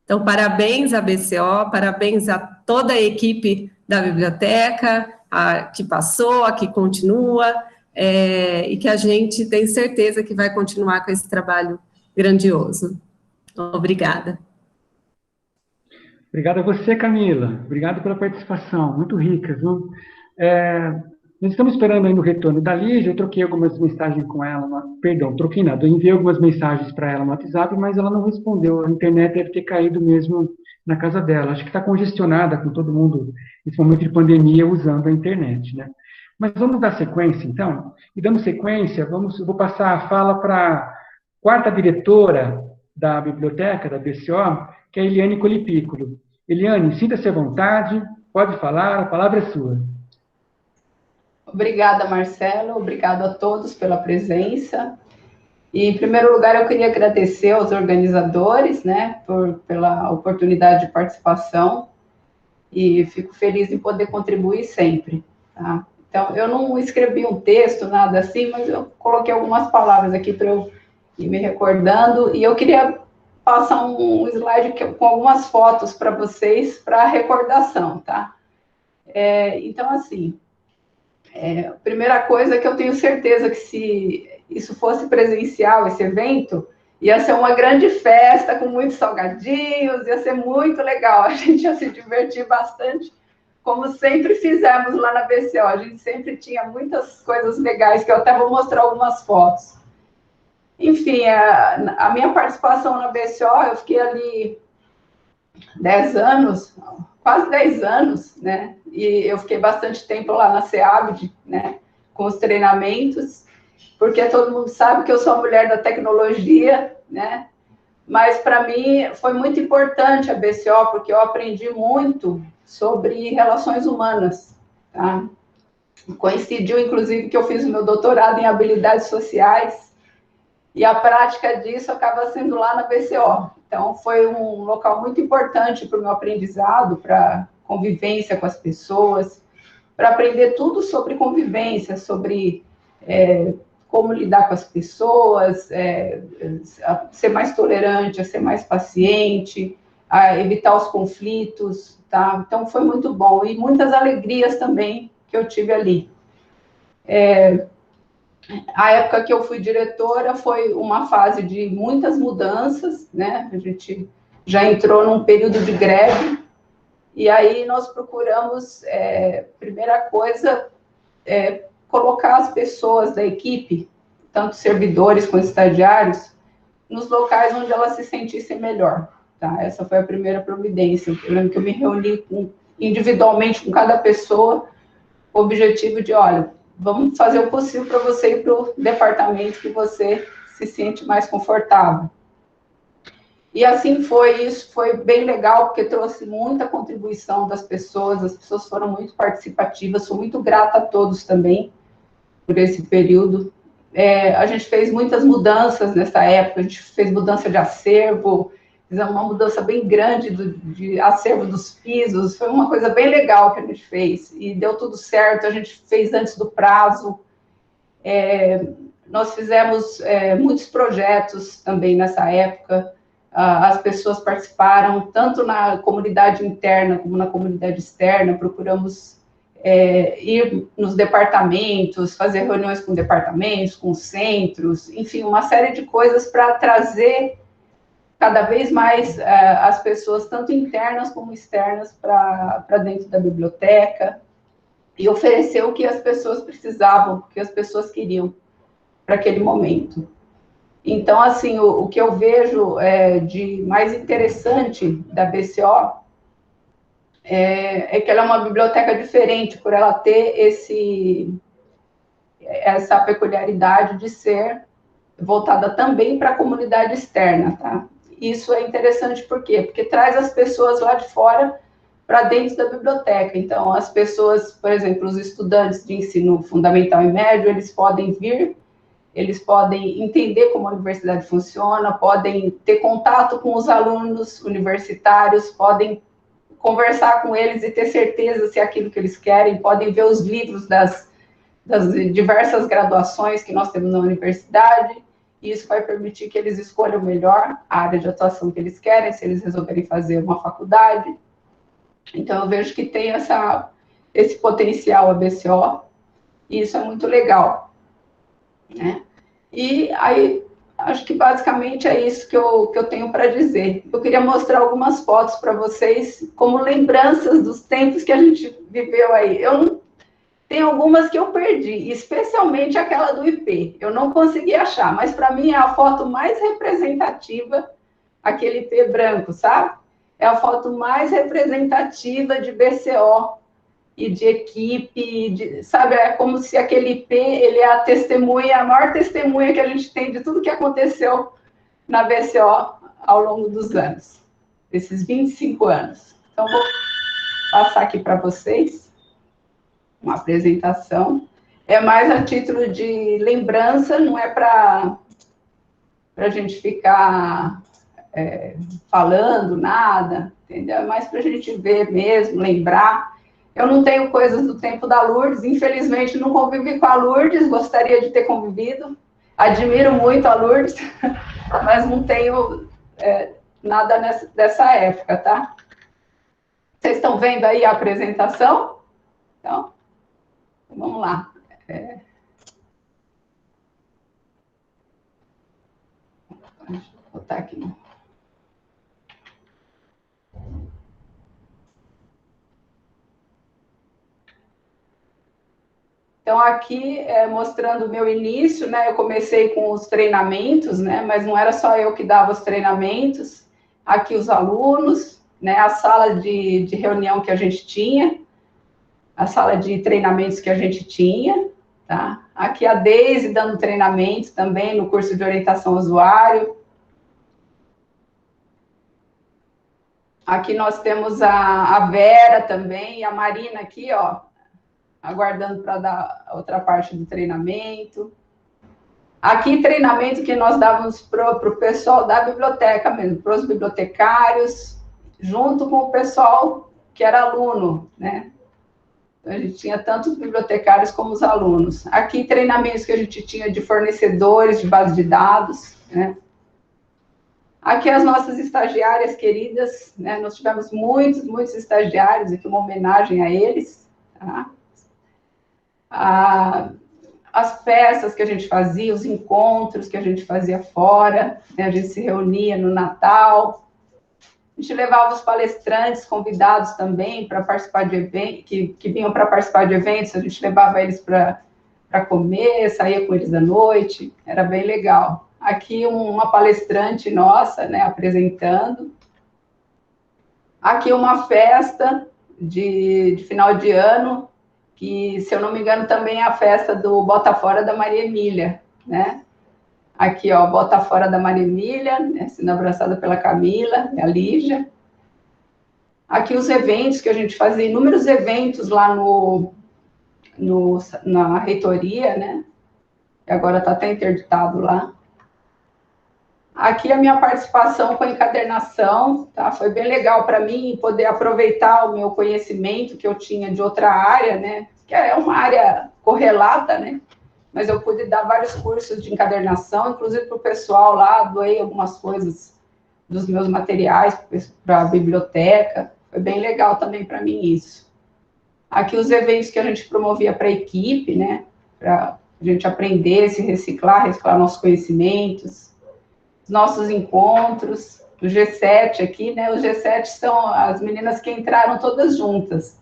Então, parabéns à BCO, parabéns a toda a equipe da biblioteca, a que passou, a que continua, e que a gente tem certeza que vai continuar com esse trabalho grandioso. Obrigada. Obrigado a você, Camila. Obrigado pela participação, muito rica, viu? Nós estamos esperando ainda o retorno da Lígia. Eu troquei algumas mensagens com ela, troquei nada, eu enviei algumas mensagens para ela no WhatsApp, mas ela não respondeu. A internet deve ter caído mesmo na casa dela. Acho que está congestionada com todo mundo, nesse momento de pandemia, usando a internet, né? Mas vamos dar sequência, então. E dando sequência, eu vou passar a fala para a quarta diretora da biblioteca, da BCO, que é a Eliane Colipículo. Eliane, sinta-se à vontade, pode falar, a palavra é sua. Obrigada, Marcelo, obrigado a todos pela presença. E, em primeiro lugar, eu queria agradecer aos organizadores, né, pela oportunidade de participação, e fico feliz em poder contribuir sempre, tá? Então, eu não escrevi um texto, nada assim, mas eu coloquei algumas palavras aqui para eu ir me recordando, e eu queria passar um slide com algumas fotos para vocês, para recordação, tá? Então, assim, a primeira coisa é que eu tenho certeza que se isso fosse presencial, esse evento, ia ser uma grande festa com muitos salgadinhos, ia ser muito legal, a gente ia se divertir bastante, como sempre fizemos lá na BCO, a gente sempre tinha muitas coisas legais, que eu até vou mostrar algumas fotos. Enfim, a minha participação na BCO, eu fiquei ali 10 anos, quase 10 anos, né? E eu fiquei bastante tempo lá na SEABD, né? Com os treinamentos, porque todo mundo sabe que eu sou a mulher da tecnologia, né? Mas para mim foi muito importante a BCO, porque eu aprendi muito sobre relações humanas, tá? Coincidiu, inclusive, que eu fiz o meu doutorado em habilidades sociais, e a prática disso acaba sendo lá na BCO. Então, foi um local muito importante para o meu aprendizado, para convivência com as pessoas, para aprender tudo sobre convivência, sobre como lidar com as pessoas, a ser mais tolerante, a ser mais paciente, a evitar os conflitos, tá? Então, foi muito bom. E muitas alegrias também que eu tive ali. A época que eu fui diretora foi uma fase de muitas mudanças, né? A gente já entrou num período de greve, e aí nós procuramos, primeira coisa, colocar as pessoas da equipe, tanto servidores quanto estagiários, nos locais onde elas se sentissem melhor, tá? Essa foi a primeira providência. Eu lembro que eu me reuni individualmente com cada pessoa, com o objetivo de, olha, vamos fazer o possível para você ir para o departamento que você se sente mais confortável. E assim foi, isso foi bem legal, porque trouxe muita contribuição das pessoas, as pessoas foram muito participativas, sou muito grata a todos também por esse período. A gente fez muitas mudanças nessa época, a gente fez mudança de acervo, fizemos uma mudança bem grande de acervo dos pisos, foi uma coisa bem legal que a gente fez, e deu tudo certo, a gente fez antes do prazo. Nós fizemos muitos projetos também nessa época, as pessoas participaram, tanto na comunidade interna como na comunidade externa, procuramos ir nos departamentos, fazer reuniões com departamentos, com centros, enfim, uma série de coisas para trazer cada vez mais as pessoas, tanto internas como externas, para dentro da biblioteca, e oferecer o que as pessoas precisavam, o que as pessoas queriam para aquele momento. Então, assim, o que eu vejo de mais interessante da BCO é que ela é uma biblioteca diferente, por ela ter essa peculiaridade de ser voltada também para a comunidade externa, tá? Isso é interessante por quê? Porque traz as pessoas lá de fora para dentro da biblioteca. Então, as pessoas, por exemplo, os estudantes de ensino fundamental e médio, eles podem vir, eles podem entender como a universidade funciona, podem ter contato com os alunos universitários, podem conversar com eles e ter certeza se é aquilo que eles querem, podem ver os livros das diversas graduações que nós temos na universidade, e isso vai permitir que eles escolham melhor a área de atuação que eles querem, se eles resolverem fazer uma faculdade. Então, eu vejo que tem essa esse potencial ABCO, e isso é muito legal, né? E aí, acho que basicamente é isso que eu tenho para dizer. Eu queria mostrar algumas fotos para vocês, como lembranças dos tempos que a gente viveu aí. Tem algumas que eu perdi, especialmente aquela do IP. Eu não consegui achar, mas para mim é a foto mais representativa, aquele IP branco, sabe? É a foto mais representativa de BCO e de equipe, sabe? É como se aquele IP, ele é a testemunha, a maior testemunha que a gente tem de tudo que aconteceu na BCO ao longo dos anos, esses 25 anos. Então, vou passar aqui para vocês uma apresentação. É mais a título de lembrança, não é para a gente ficar falando nada, entendeu? É mais para a gente ver mesmo, lembrar. Eu não tenho coisas do tempo da Lourdes, infelizmente não convivi com a Lourdes, gostaria de ter convivido, admiro muito a Lourdes, mas não tenho nada dessa época, tá? Vocês estão vendo aí a apresentação? Então, vamos lá. Deixa eu botar aqui. Então, aqui, mostrando o meu início, né, eu comecei com os treinamentos, né, mas não era só eu que dava os treinamentos, aqui os alunos, né, a sala de reunião que a gente tinha, a sala de treinamentos que a gente tinha, tá? Aqui a Deise dando treinamento também no curso de orientação ao usuário. Aqui nós temos a Vera também, e a Marina aqui, ó, aguardando para dar a outra parte do treinamento. Aqui, treinamento que nós dávamos para o pessoal da biblioteca mesmo, para os bibliotecários, junto com o pessoal que era aluno, né? Então, a gente tinha tanto os bibliotecários como os alunos. Aqui, treinamentos que a gente tinha de fornecedores de base de dados, né? Aqui, as nossas estagiárias queridas, né? Nós tivemos muitos estagiários, aqui uma homenagem a eles, tá? As peças que a gente fazia, os encontros que a gente fazia fora, né? A gente se reunia no Natal, a gente levava os palestrantes convidados também para participar de eventos, que vinham para participar de eventos, a gente levava eles para comer, saía com eles à noite, era bem legal. Aqui uma palestrante nossa, né, apresentando. Aqui uma festa de final de ano, que, se eu não me engano, também é a festa do Bota Fora da Maria Emília, né? Aqui, ó, Bota Fora da Maria Emília, né, sendo abraçada pela Camila, a Lígia. Aqui os eventos que a gente fazia, inúmeros eventos lá na reitoria, né? E agora está até interditado lá. Aqui a minha participação com a encadernação, tá? Foi bem legal para mim poder aproveitar o meu conhecimento que eu tinha de outra área, né? Que é uma área correlata, né? Mas eu pude dar vários cursos de encadernação, inclusive para o pessoal lá, doei algumas coisas dos meus materiais para a biblioteca. Foi bem legal também para mim isso. Aqui os eventos que a gente promovia para a equipe, né? Para a gente aprender, se reciclar nossos conhecimentos. Nossos encontros, o G7 aqui, né? Os G7 são as meninas que entraram todas juntas.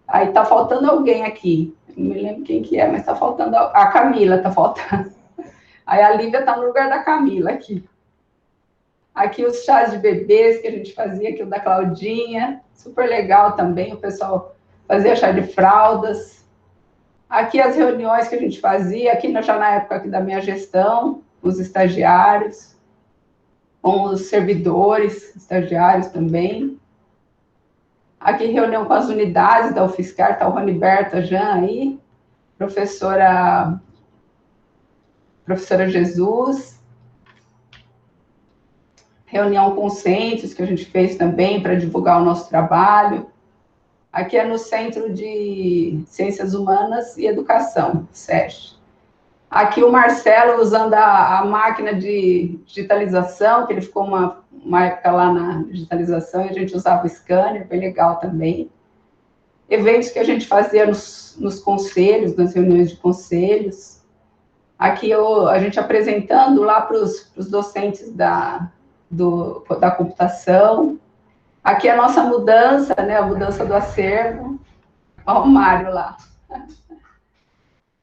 Aí tá faltando alguém aqui. Não me lembro quem que é, mas tá faltando a Camila, tá faltando. Aí a Lívia tá no lugar da Camila aqui. Aqui os chás de bebês que a gente fazia, aqui o da Claudinha, super legal também, o pessoal fazia chá de fraldas. Aqui as reuniões que a gente fazia, aqui já na época aqui da minha gestão, os estagiários, com os servidores, estagiários também. Aqui, reunião com as unidades da UFSCar, está o Roniberto, a Jean aí, professora Jesus. Reunião com os centros, que a gente fez também para divulgar o nosso trabalho. Aqui é no Centro de Ciências Humanas e Educação, SESC. Aqui o Marcelo usando a máquina de digitalização, que ele ficou uma época lá na digitalização, e a gente usava o scanner, bem legal também. eventos que a gente fazia nos conselhos, nas reuniões de conselhos. Aqui a gente apresentando lá para os docentes da computação. Aqui a nossa mudança, né, a mudança do acervo. Olha o Mário lá.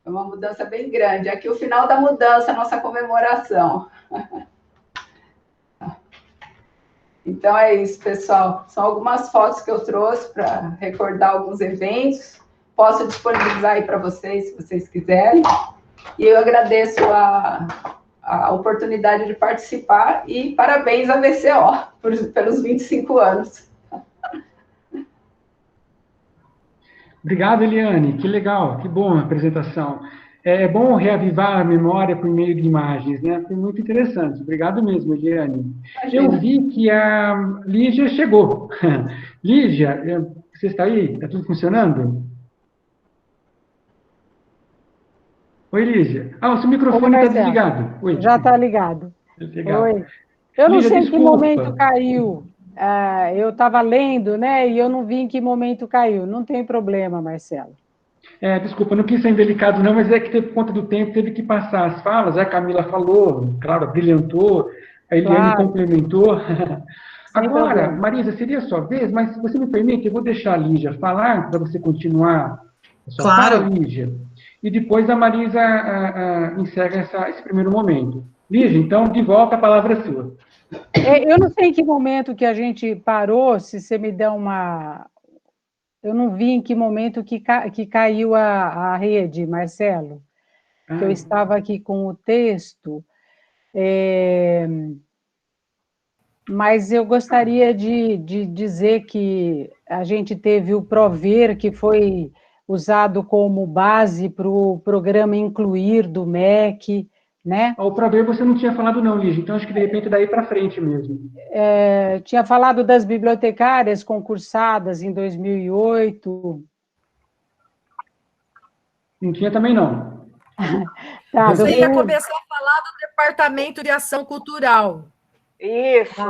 É uma mudança bem grande. Aqui o final da mudança, a nossa comemoração. Então é isso, pessoal. São algumas fotos que eu trouxe para recordar alguns eventos. Posso disponibilizar aí para vocês, se vocês quiserem. E eu agradeço a oportunidade de participar e parabéns à VCO pelos 25 anos. Obrigado, Eliane. Que legal, que bom a apresentação. É bom reavivar a memória por meio de imagens, né? Foi muito interessante. Obrigado mesmo, Eliane. Eu vi que a Lígia chegou. Lígia, você está aí? Está tudo funcionando? Oi, Lígia. Ah, o seu microfone está desligado. Oi. Já está ligado. Legal. Oi. Eu não Lígia, sei em que desculpa. momento caiu. Eu estava lendo, né, e eu não vi em que momento caiu. Não tem problema, Marcelo. Desculpa, não quis ser indelicado, não, mas é que por conta do tempo teve que passar as falas. A Camila falou, claro, brilhantou, a Eliane complementou. Agora, Marisa, seria a sua vez, mas se você me permite, eu vou deixar a Lígia falar para você continuar a sua fala, Lígia, e depois a Marisa encerra esse primeiro momento. Lígia, então, de volta, a palavra é sua. Eu não sei em que momento que a gente parou, se você me der uma... Eu não vi em que momento que caiu a rede, Marcelo, que eu estava aqui com o texto, mas eu gostaria de dizer que a gente teve o Prover, que foi usado como base para o programa Incluir do MEC, né? O Prover você não tinha falado não, Lígia, então acho que de repente daí para frente mesmo. Tinha falado das bibliotecárias concursadas em 2008. Não tinha também não. Você ia começar a falar do Departamento de Ação Cultural. Isso.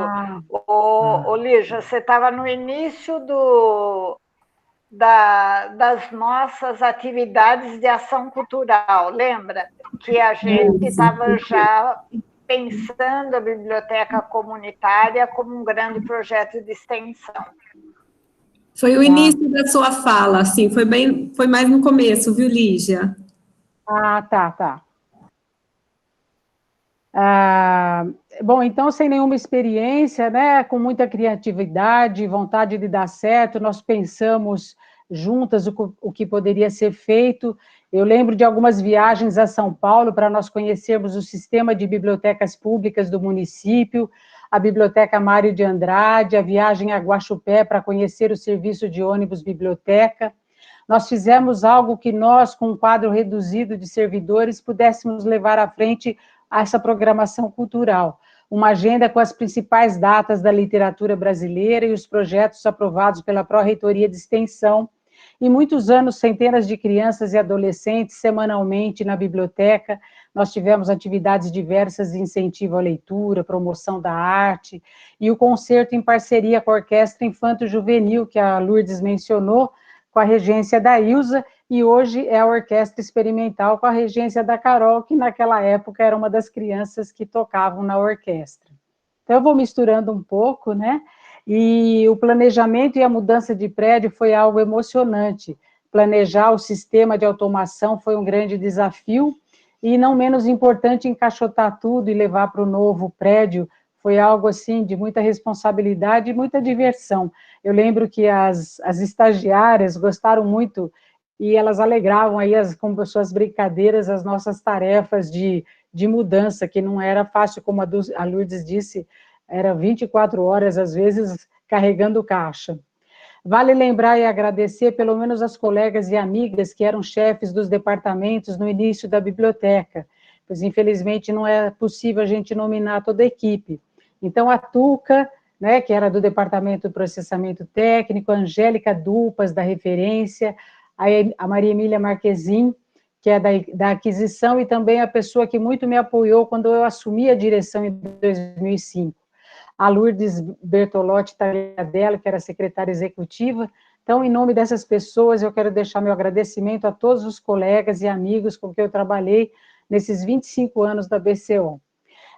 Lígia, você estava no início das nossas atividades de ação cultural, lembra? Que a gente estava já pensando a biblioteca comunitária como um grande projeto de extensão. Foi o início da sua fala, assim, foi mais no começo, viu, Lígia? Tá. Bom, então, sem nenhuma experiência, né, com muita criatividade, vontade de dar certo, nós pensamos juntas o que poderia ser feito. Eu lembro de algumas viagens a São Paulo para nós conhecermos o sistema de bibliotecas públicas do município, a Biblioteca Mário de Andrade, a viagem a Guaxupé para conhecer o serviço de ônibus biblioteca. Nós fizemos algo que nós, com um quadro reduzido de servidores, pudéssemos levar à frente essa programação cultural. Uma agenda com as principais datas da literatura brasileira e os projetos aprovados pela Pró-Reitoria de Extensão. E muitos anos, centenas de crianças e adolescentes, semanalmente na biblioteca, nós tivemos atividades diversas de incentivo à leitura, promoção da arte, e o concerto em parceria com a Orquestra Infanto-Juvenil, que a Lourdes mencionou, com a regência da Ilza, e hoje é a Orquestra Experimental com a regência da Carol, que naquela época era uma das crianças que tocavam na orquestra. Então, eu vou misturando um pouco, né? E o planejamento e a mudança de prédio foi algo emocionante. Planejar o sistema de automação foi um grande desafio, e não menos importante, encaixotar tudo e levar para o novo prédio foi algo, assim, de muita responsabilidade e muita diversão. Eu lembro que as estagiárias gostaram muito e elas alegravam aí, com suas brincadeiras, as nossas tarefas de mudança, que não era fácil, como a Lourdes disse, era 24 horas, às vezes, carregando caixa. Vale lembrar e agradecer, pelo menos, as colegas e amigas que eram chefes dos departamentos no início da biblioteca, pois, infelizmente, não é possível a gente nominar toda a equipe. Então, a Tuca, né, que era do Departamento de Processamento Técnico, a Angélica Dupas, da Referência, a Maria Emília Marquezin, que é da aquisição, e também a pessoa que muito me apoiou quando eu assumi a direção em 2005. A Lourdes Bertolotti Tagliadello, que era secretária executiva, Então, em nome dessas pessoas, eu quero deixar meu agradecimento a todos os colegas e amigos com quem eu trabalhei nesses 25 anos da BCO.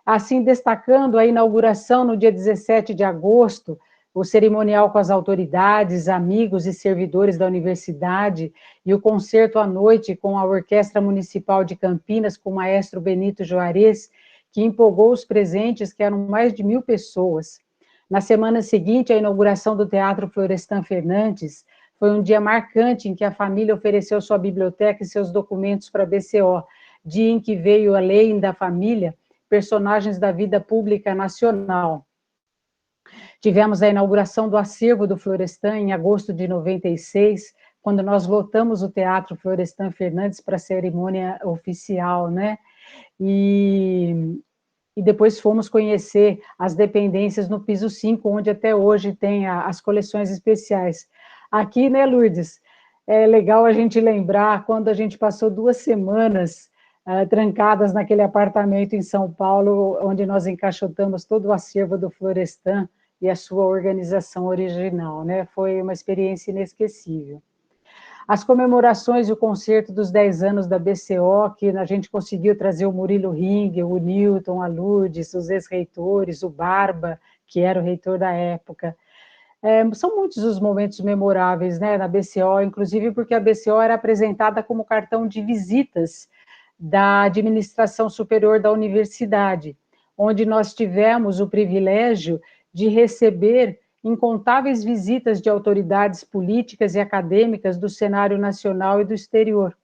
Assim, destacando a inauguração no dia 17 de agosto, o cerimonial com as autoridades, amigos e servidores da universidade, e o concerto à noite com a Orquestra Municipal de Campinas, com o maestro Benito Juarez, que empolgou os presentes, que eram mais de 1.000 pessoas. Na semana seguinte, a inauguração do Teatro Florestan Fernandes foi um dia marcante em que a família ofereceu sua biblioteca e seus documentos para a BCO, dia em que veio, além da família, personagens da vida pública nacional. Tivemos a inauguração do acervo do Florestan em agosto de 96, quando nós lotamos o Teatro Florestan Fernandes para a cerimônia oficial, né? E depois fomos conhecer as dependências no piso 5, onde até hoje tem as coleções especiais. Aqui, né, Lourdes, é legal a gente lembrar quando a gente passou 2 semanas trancadas naquele apartamento em São Paulo, onde nós encaixotamos todo o acervo do Florestan e a sua organização original, né? Foi uma experiência inesquecível. As comemorações e o concerto dos 10 anos da BCO, que a gente conseguiu trazer o Murilo Ringel, o Newton, a Lourdes, os ex-reitores, o Barba, que era o reitor da época. São muitos os momentos memoráveis, né, na BCO, inclusive porque a BCO era apresentada como cartão de visitas da administração superior da universidade, onde nós tivemos o privilégio de receber incontáveis visitas de autoridades políticas e acadêmicas do cenário nacional e do exterior.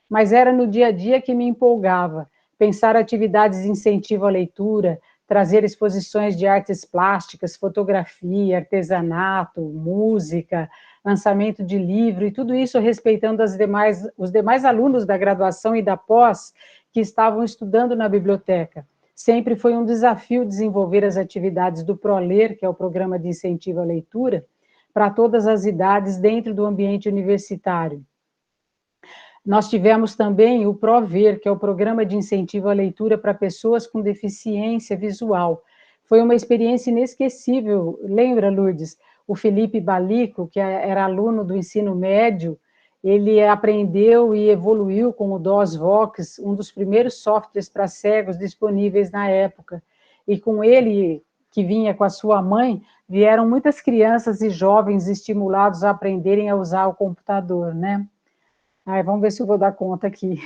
Mas era no dia a dia que me empolgava, pensar atividades de incentivo à leitura, trazer exposições de artes plásticas, fotografia, artesanato, música, lançamento de livro, e tudo isso respeitando os demais alunos da graduação e da pós que estavam estudando na biblioteca. Sempre foi um desafio desenvolver as atividades do ProLer, que é o Programa de Incentivo à Leitura, para todas as idades dentro do ambiente universitário. Nós tivemos também o ProVer, que é o Programa de Incentivo à Leitura para pessoas com deficiência visual. Foi uma experiência inesquecível. Lembra, Lourdes? O Felipe Balico, que era aluno do ensino médio, ele aprendeu e evoluiu com o DOS-Vox, um dos primeiros softwares para cegos disponíveis na época. E com ele, que vinha com a sua mãe, vieram muitas crianças e jovens estimulados a aprenderem a usar o computador, né? Vamos ver se eu vou dar conta aqui.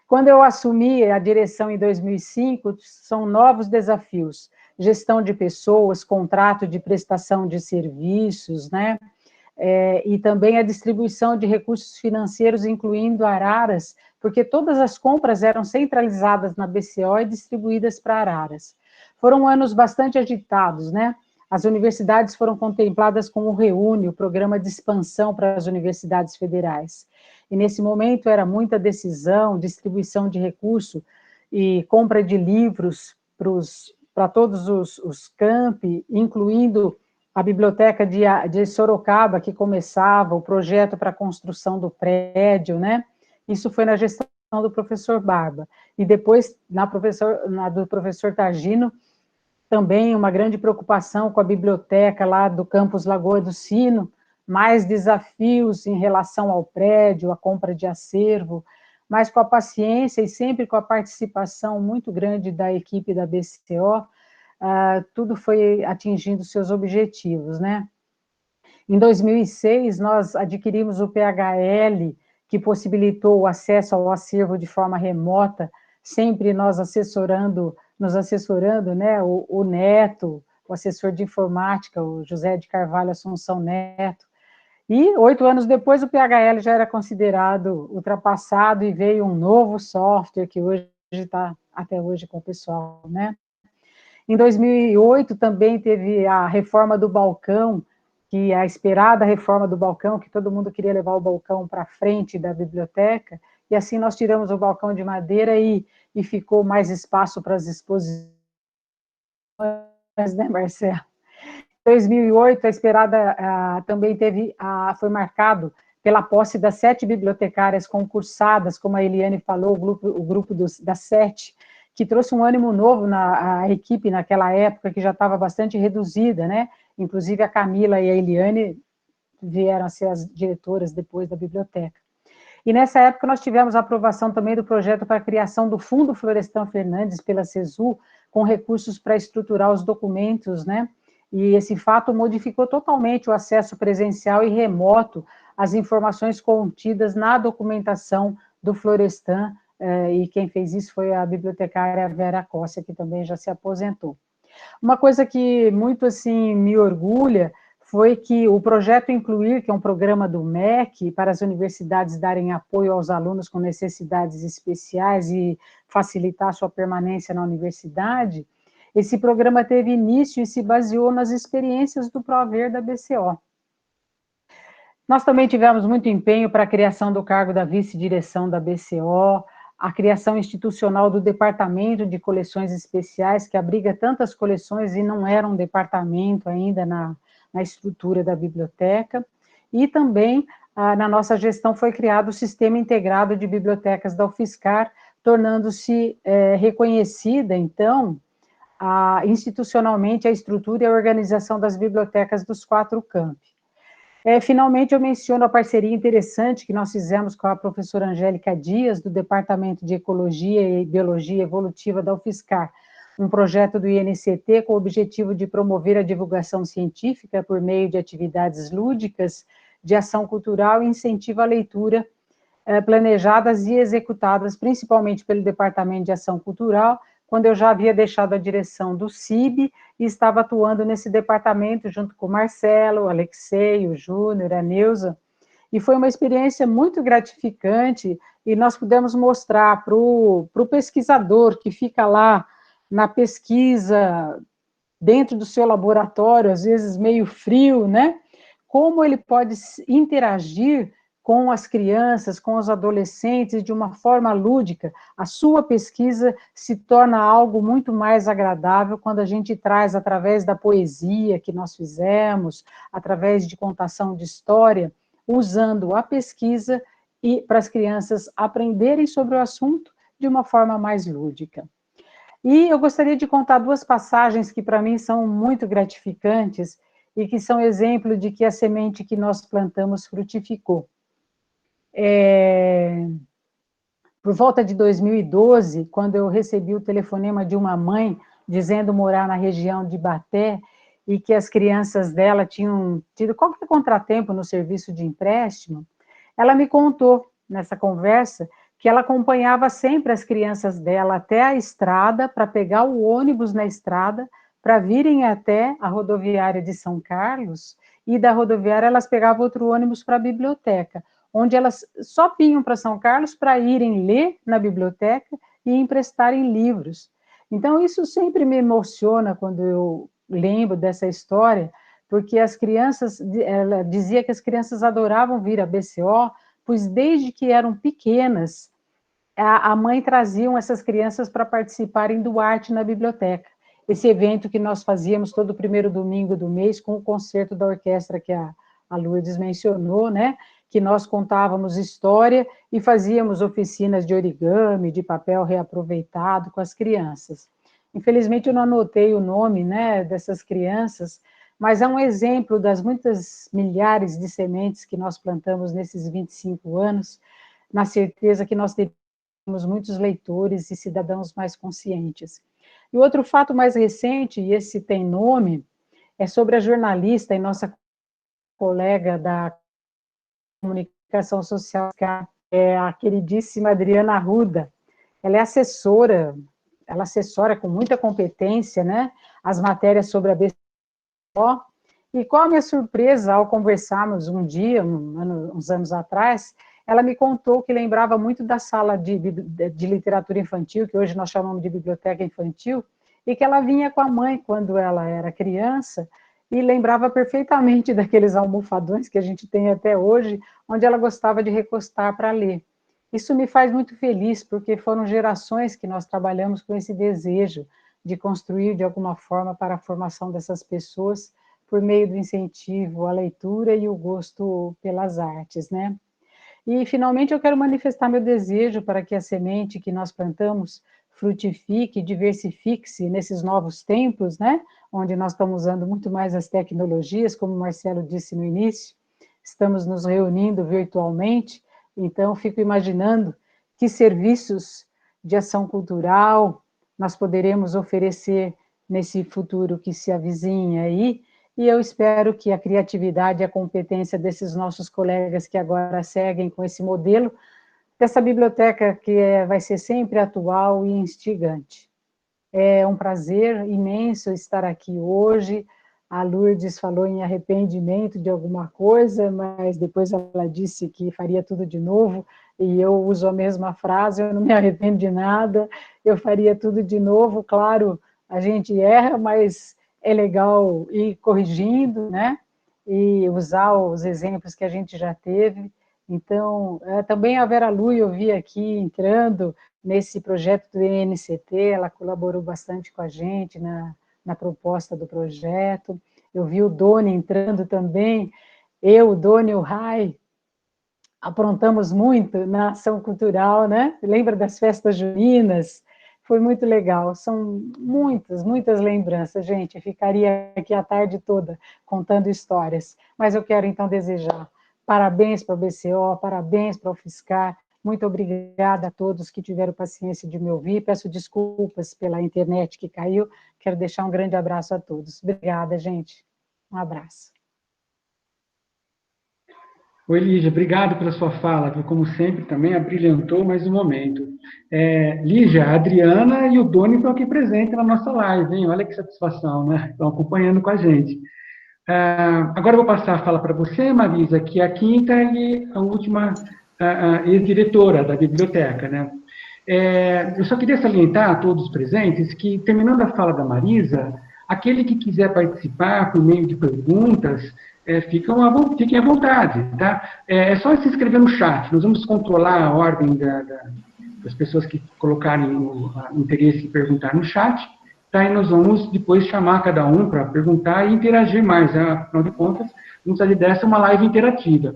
Quando eu assumi a direção em 2005, são novos desafios. Gestão de pessoas, contrato de prestação de serviços, né? E também a distribuição de recursos financeiros, incluindo Araras, porque todas as compras eram centralizadas na BCO e distribuídas para Araras. Foram anos bastante agitados, né? As universidades foram contempladas com o REUNE, o Programa de Expansão para as Universidades Federais. E nesse momento era muita decisão, distribuição de recurso e compra de livros para todos os campi, incluindo a biblioteca de Sorocaba, que começava o projeto para a construção do prédio, né? Isso foi na gestão do professor Barba. E depois, do professor Targino, também uma grande preocupação com a biblioteca lá do campus Lagoa do Sino, mais desafios em relação ao prédio, a compra de acervo, mas com a paciência e sempre com a participação muito grande da equipe da BCO, tudo foi atingindo seus objetivos, né? Em 2006, nós adquirimos o PHL, que possibilitou o acesso ao acervo de forma remota, sempre nos assessorando, né, o Neto, o assessor de informática, o José de Carvalho Assunção Neto. E 8 anos depois, o PHL já era considerado ultrapassado e veio um novo software que hoje está até hoje com o pessoal, né? Em 2008 também teve a reforma do balcão, que é a esperada reforma do balcão, que todo mundo queria levar o balcão para frente da biblioteca, e assim nós tiramos o balcão de madeira e ficou mais espaço para as exposições, né, Marcelo? Em 2008, a esperada também foi marcado pela posse das 7 bibliotecárias concursadas, como a Eliane falou, o grupo das 7, que trouxe um ânimo novo na equipe naquela época, que já estava bastante reduzida, né? Inclusive a Camila e a Eliane vieram a ser as diretoras depois da biblioteca. E nessa época nós tivemos a aprovação também do projeto para a criação do Fundo Florestan Fernandes pela CESU, com recursos para estruturar os documentos, né? E esse fato modificou totalmente o acesso presencial e remoto às informações contidas na documentação do Florestan, e quem fez isso foi a bibliotecária Vera Costa, que também já se aposentou. Uma coisa que muito, assim, me orgulha foi que o projeto Incluir, que é um programa do MEC, para as universidades darem apoio aos alunos com necessidades especiais e facilitar a sua permanência na universidade, esse programa teve início e se baseou nas experiências do Prover da BCO. Nós também tivemos muito empenho para a criação do cargo da vice-direção da BCO, a criação institucional do Departamento de Coleções Especiais, que abriga tantas coleções e não era um departamento ainda na estrutura da biblioteca, e também, na nossa gestão, foi criado o Sistema Integrado de Bibliotecas da UFSCar, tornando-se reconhecida, então, institucionalmente a estrutura e a organização das bibliotecas dos 4 campi. Finalmente, eu menciono a parceria interessante que nós fizemos com a professora Angélica Dias, do Departamento de Ecologia e Biologia Evolutiva da UFSCar, um projeto do INCT com o objetivo de promover a divulgação científica por meio de atividades lúdicas, de ação cultural e incentivo à leitura, planejadas e executadas principalmente pelo Departamento de Ação Cultural, quando eu já havia deixado a direção do CIB e estava atuando nesse departamento junto com o Marcelo, o Alexei, o Júnior, a Neuza, e foi uma experiência muito gratificante, e nós pudemos mostrar para o pesquisador que fica lá na pesquisa, dentro do seu laboratório, às vezes meio frio, né, como ele pode interagir com as crianças, com os adolescentes, de uma forma lúdica. A sua pesquisa se torna algo muito mais agradável quando a gente traz, através da poesia que nós fizemos, através de contação de história, usando a pesquisa e para as crianças aprenderem sobre o assunto de uma forma mais lúdica. E eu gostaria de contar 2 passagens que para mim são muito gratificantes e que são exemplo de que a semente que nós plantamos frutificou. Por volta de 2012, quando eu recebi o telefonema de uma mãe dizendo morar na região de Baté e que as crianças dela tinham tido qualquer contratempo no serviço de empréstimo, ela me contou, nessa conversa, que ela acompanhava sempre as crianças dela até a estrada, para pegar o ônibus na estrada, para virem até a rodoviária de São Carlos, e da rodoviária elas pegavam outro ônibus para a biblioteca, onde elas só vinham para São Carlos para irem ler na biblioteca e emprestarem livros. Então, isso sempre me emociona quando eu lembro dessa história, porque as crianças, ela dizia que as crianças adoravam vir à BCO, pois desde que eram pequenas, a mãe traziam essas crianças para participarem do Arte na Biblioteca, esse evento que nós fazíamos todo primeiro domingo do mês, com o concerto da orquestra que a Lourdes mencionou, né, que nós contávamos história e fazíamos oficinas de origami, de papel reaproveitado com as crianças. Infelizmente, eu não anotei o nome, né, dessas crianças, mas é um exemplo das muitas milhares de sementes que nós plantamos nesses 25 anos, na certeza que nós temos muitos leitores e cidadãos mais conscientes. E outro fato mais recente, e esse tem nome, é sobre a jornalista e nossa colega da comunicação social, que é a queridíssima Adriana Arruda. Ela é assessora, ela assessora com muita competência, né, as matérias sobre a BCO, e qual a minha surpresa ao conversarmos um dia, uns anos atrás, ela me contou que lembrava muito da sala de literatura infantil, que hoje nós chamamos de biblioteca infantil, e que ela vinha com a mãe quando ela era criança, e lembrava perfeitamente daqueles almofadões que a gente tem até hoje, onde ela gostava de recostar para ler. Isso me faz muito feliz, porque foram gerações que nós trabalhamos com esse desejo de construir, de alguma forma, para a formação dessas pessoas, por meio do incentivo à leitura e o gosto pelas artes, né? E, finalmente, eu quero manifestar meu desejo para que a semente que nós plantamos frutifique, diversifique-se nesses novos tempos, né, onde nós estamos usando muito mais as tecnologias, como o Marcelo disse no início, estamos nos reunindo virtualmente, então fico imaginando que serviços de ação cultural nós poderemos oferecer nesse futuro que se avizinha aí, e eu espero que a criatividade e a competência desses nossos colegas que agora seguem com esse modelo, dessa biblioteca que vai ser sempre atual e instigante. É um prazer imenso estar aqui hoje. A Lourdes falou em arrependimento de alguma coisa, mas depois ela disse que faria tudo de novo, e eu uso a mesma frase, eu não me arrependo de nada, eu faria tudo de novo. Claro, a gente erra, mas é legal ir corrigindo, né? E usar os exemplos que a gente já teve. Então, também a Vera Lu, eu vi aqui entrando nesse projeto do NCT, ela colaborou bastante com a gente na proposta do projeto. Eu vi o Doni entrando também, o Doni e o Rai aprontamos muito na ação cultural, né? Lembra das festas juninas? Foi muito legal, são muitas lembranças, gente, eu ficaria aqui a tarde toda contando histórias, mas eu quero então desejar parabéns para a BCO, parabéns para a UFSCar, muito obrigada a todos que tiveram paciência de me ouvir, peço desculpas pela internet que caiu, quero deixar um grande abraço a todos. Obrigada, gente. Um abraço. Oi, Lígia, obrigado pela sua fala, que como sempre também abrilhantou mais um momento. Lígia, a Adriana e o Doni estão aqui presentes na nossa live, hein? Olha que satisfação, né? Estão acompanhando com a gente. Agora eu vou passar a fala para você, Marisa, que é a quinta e a última ex-diretora da biblioteca, né? Eu só queria salientar a todos os presentes que, terminando a fala da Marisa, aquele que quiser participar por meio de perguntas, fiquem à vontade, tá? É só se inscrever no chat, nós vamos controlar a ordem das pessoas que colocarem o interesse em perguntar no chat, tá? E nós vamos depois chamar cada um para perguntar e interagir mais, né? Afinal de contas, vamos fazer dessa uma live interativa.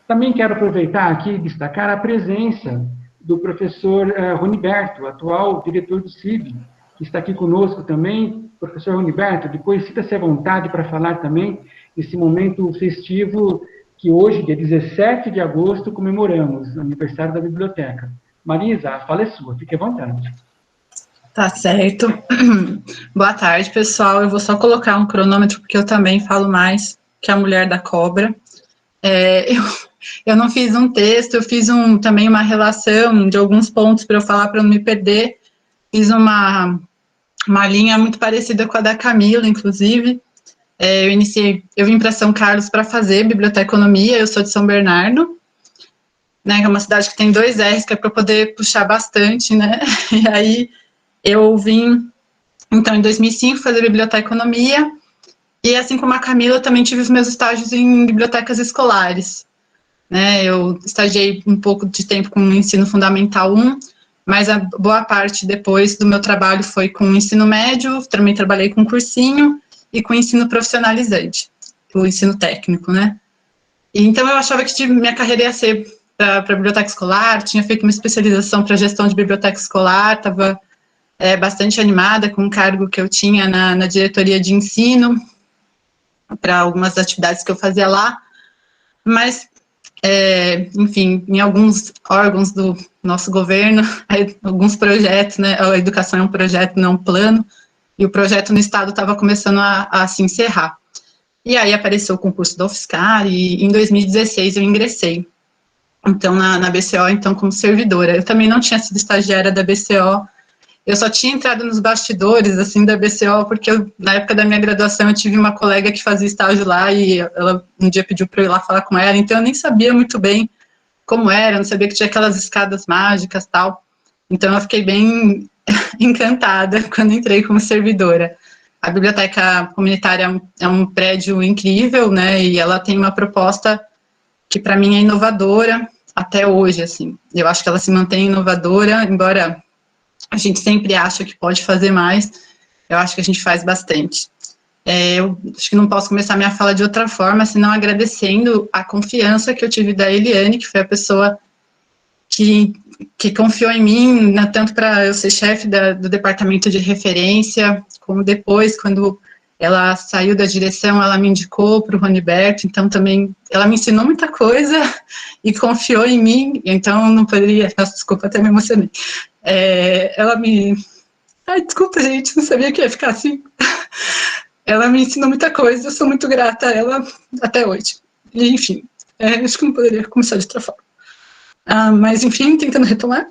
Também quero aproveitar aqui e destacar a presença do professor Roniberto, atual diretor do CIB, que está aqui conosco também. Professor Roniberto, depois sinta-se à vontade para falar também desse momento festivo que hoje, dia 17 de agosto, comemoramos, o aniversário da biblioteca. Marisa, a fala é sua, fique à vontade. Tá certo. Boa tarde, pessoal. Eu vou só colocar um cronômetro, porque eu também falo mais que a mulher da cobra. Eu não fiz um texto, eu fiz também uma relação de alguns pontos para eu falar, para não me perder. Fiz uma linha muito parecida com a da Camila, inclusive. Eu vim para São Carlos para fazer biblioteconomia, eu sou de São Bernardo, né, que é uma cidade que tem 2 R's, que é para poder puxar bastante, né, e aí eu vim, então, em 2005, fazer biblioteconomia, e assim como a Camila, eu também tive os meus estágios em bibliotecas escolares, né, eu estagiei um pouco de tempo com o ensino fundamental 1, mas a boa parte depois do meu trabalho foi com o ensino médio, também trabalhei com cursinho, e com o ensino profissionalizante, o ensino técnico, né? E, então, eu achava que minha carreira ia ser para biblioteca escolar, tinha feito uma especialização para gestão de biblioteca escolar, estava bastante animada com o cargo que eu tinha na diretoria de ensino, para algumas atividades que eu fazia lá, mas, enfim, em alguns órgãos do nosso governo, alguns projetos, né, a educação é um projeto, não um plano, e o projeto no estado estava começando a se encerrar. E aí apareceu o concurso da UFSCar, e em 2016 eu ingressei, então, na BCO, então, como servidora. Eu também não tinha sido estagiária da BCO, eu só tinha entrado nos bastidores, assim, da BCO, porque na época da minha graduação eu tive uma colega que fazia estágio lá, e ela um dia pediu para eu ir lá falar com ela, então eu nem sabia muito bem como era, não sabia que tinha aquelas escadas mágicas e tal, então eu fiquei bem encantada quando entrei como servidora. A biblioteca comunitária é um prédio incrível, né, e ela tem uma proposta que para mim é inovadora até hoje, assim. Eu acho que ela se mantém inovadora, embora a gente sempre acha que pode fazer mais, eu acho que a gente faz bastante. Eu acho que não posso começar minha fala de outra forma, senão agradecendo a confiança que eu tive da Eliane, que foi a pessoa que confiou em mim, tanto para eu ser chefe do departamento de referência, como depois, quando ela saiu da direção, ela me indicou para o Roniberto, então também, ela me ensinou muita coisa e confiou em mim, então não poderia, nossa, desculpa, até me emocionei. Ela me... Ai, desculpa, gente, não sabia que ia ficar assim. Ela me ensinou muita coisa, eu sou muito grata a ela até hoje. E, enfim, acho que não poderia começar de outra forma. Mas, enfim, tentando retomar,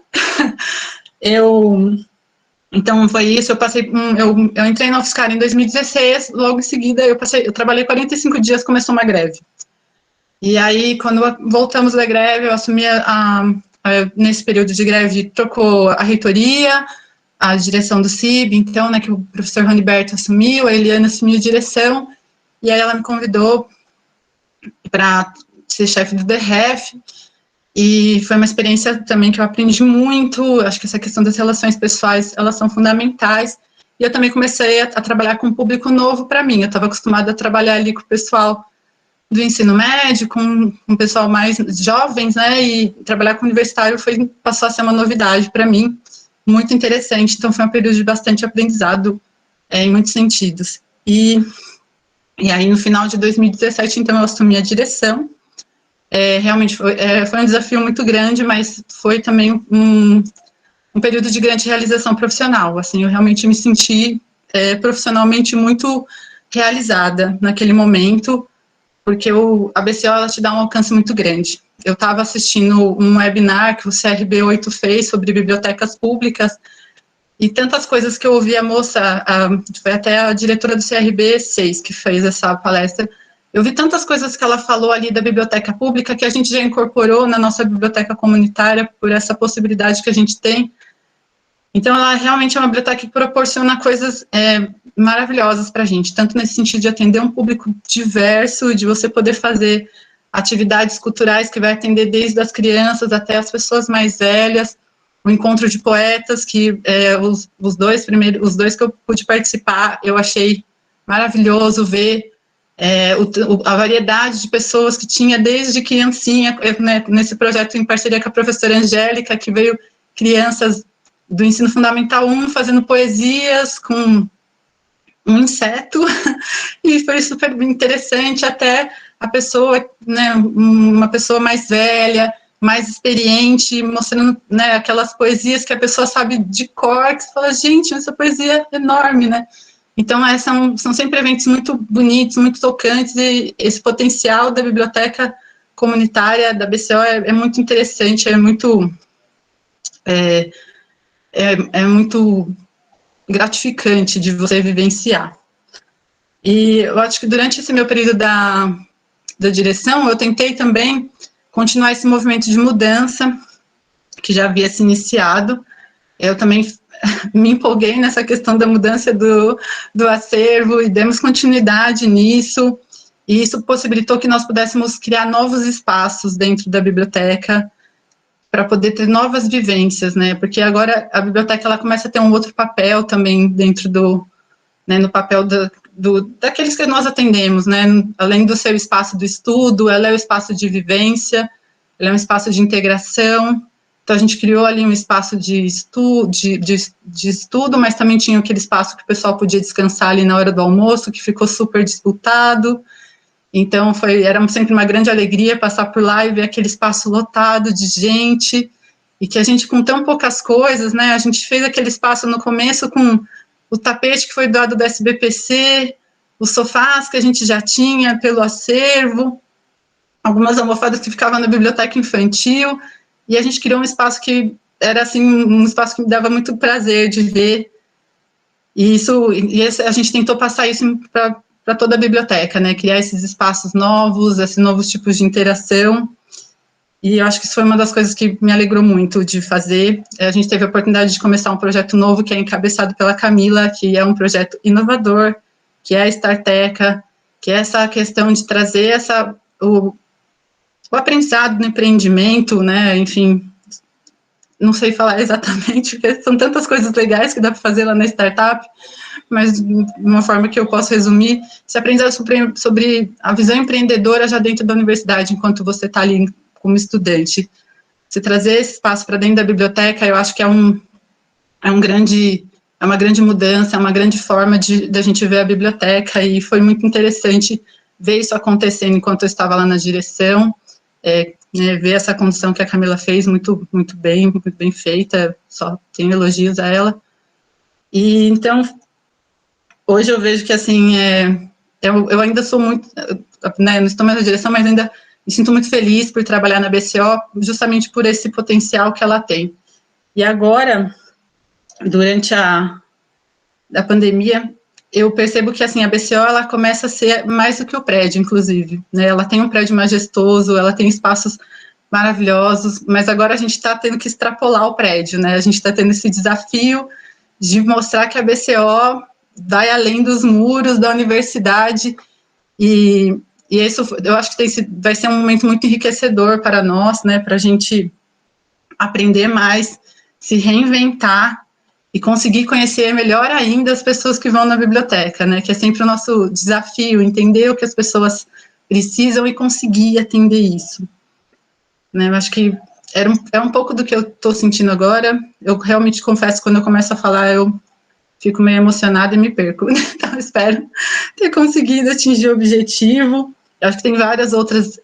então, foi isso, eu entrei na UFSCar em 2016, logo em seguida eu trabalhei 45 dias, começou uma greve. E aí, quando voltamos da greve, eu assumi, nesse período de greve, trocou a reitoria, a direção do CIB, então, né, que o professor Roniberto assumiu, a Eliana assumiu a direção, e aí ela me convidou para ser chefe do DREF, e foi uma experiência também que eu aprendi muito, acho que essa questão das relações pessoais, elas são fundamentais, e eu também comecei a trabalhar com um público novo para mim, eu estava acostumada a trabalhar ali com o pessoal do ensino médio, com o pessoal mais jovens, né, e trabalhar com universitário passou a ser uma novidade para mim, muito interessante, então foi um período de bastante aprendizado, em muitos sentidos. E aí, no final de 2017, então, eu assumi a direção. Realmente foi um desafio muito grande, mas foi também um período de grande realização profissional. Assim, eu realmente me senti profissionalmente muito realizada naquele momento, porque a BCO ela te dá um alcance muito grande. Eu estava assistindo um webinar que o CRB8 fez sobre bibliotecas públicas, e tantas coisas que eu ouvi a moça, foi até a diretora do CRB6 que fez essa palestra, eu vi tantas coisas que ela falou ali da biblioteca pública que a gente já incorporou na nossa biblioteca comunitária por essa possibilidade que a gente tem. Então, ela realmente é uma biblioteca que proporciona coisas maravilhosas para a gente, tanto nesse sentido de atender um público diverso, de você poder fazer atividades culturais que vai atender desde as crianças até as pessoas mais velhas, o encontro de poetas, que os dois que eu pude participar, eu achei maravilhoso ver a variedade de pessoas que tinha desde criancinha, né, nesse projeto em parceria com a professora Angélica, que veio crianças do ensino fundamental 1 fazendo poesias com um inseto, e foi super interessante, até a pessoa, né, uma pessoa mais velha, mais experiente, mostrando, né, aquelas poesias que a pessoa sabe de cor, que você fala, gente, essa poesia é enorme, né? Então, são sempre eventos muito bonitos, muito tocantes, e esse potencial da biblioteca comunitária da BCO é muito interessante, é muito gratificante de você vivenciar. E eu acho que durante esse meu período da direção, eu tentei também continuar esse movimento de mudança, que já havia se iniciado. Eu também me empolguei nessa questão da mudança do acervo e demos continuidade nisso, e isso possibilitou que nós pudéssemos criar novos espaços dentro da biblioteca para poder ter novas vivências, né, porque agora a biblioteca ela começa a ter um outro papel também dentro né, no papel daqueles que nós atendemos, né, além do seu espaço do estudo, ela é o espaço de vivência, ela é um espaço de integração. Então, a gente criou ali um espaço de estudo, mas também tinha aquele espaço que o pessoal podia descansar ali na hora do almoço, que ficou super disputado. Então, era sempre uma grande alegria passar por lá e ver aquele espaço lotado de gente, e que a gente, com tão poucas coisas, né, a gente fez aquele espaço no começo com o tapete que foi doado do SBPC, os sofás que a gente já tinha pelo acervo, algumas almofadas que ficavam na biblioteca infantil, e a gente criou um espaço que era, assim, um espaço que me dava muito prazer de ver, e a gente tentou passar isso para toda a biblioteca, né, criar esses espaços novos, esses novos tipos de interação, e eu acho que isso foi uma das coisas que me alegrou muito de fazer. A gente teve a oportunidade de começar um projeto novo, que é encabeçado pela Camila, que é um projeto inovador, que é a Starteca, que é essa questão de trazer o aprendizado no empreendimento, né, enfim, não sei falar exatamente, porque são tantas coisas legais que dá para fazer lá na startup, mas de uma forma que eu posso resumir, se aprender sobre a visão empreendedora já dentro da universidade, enquanto você está ali como estudante. Se trazer esse espaço para dentro da biblioteca, eu acho que é um grande uma grande mudança, é uma grande forma de a gente ver a biblioteca, e foi muito interessante ver isso acontecendo enquanto eu estava lá na direção, né, ver essa condução que a Camila fez muito bem feita, só tenho elogios a ela. E então, hoje eu vejo que, assim, eu ainda sou muito, né, não estou mais na direção, mas ainda me sinto muito feliz por trabalhar na BCO, justamente por esse potencial que ela tem. E agora, durante a pandemia, eu percebo que, assim, a BCO, ela começa a ser mais do que o prédio, inclusive, né, ela tem um prédio majestoso, ela tem espaços maravilhosos, mas agora a gente está tendo que extrapolar o prédio, né, a gente está tendo esse desafio de mostrar que a BCO vai além dos muros da universidade, e isso, eu acho que vai ser um momento muito enriquecedor para nós, né, para a gente aprender mais, se reinventar, e conseguir conhecer melhor ainda as pessoas que vão na biblioteca, né, que é sempre o nosso desafio, entender o que as pessoas precisam e conseguir atender isso. Né, eu acho que é um pouco do que eu estou sentindo agora. Eu realmente confesso que quando eu começo a falar, eu fico meio emocionada e me perco. Então, espero ter conseguido atingir o objetivo. Eu acho que tem várias outras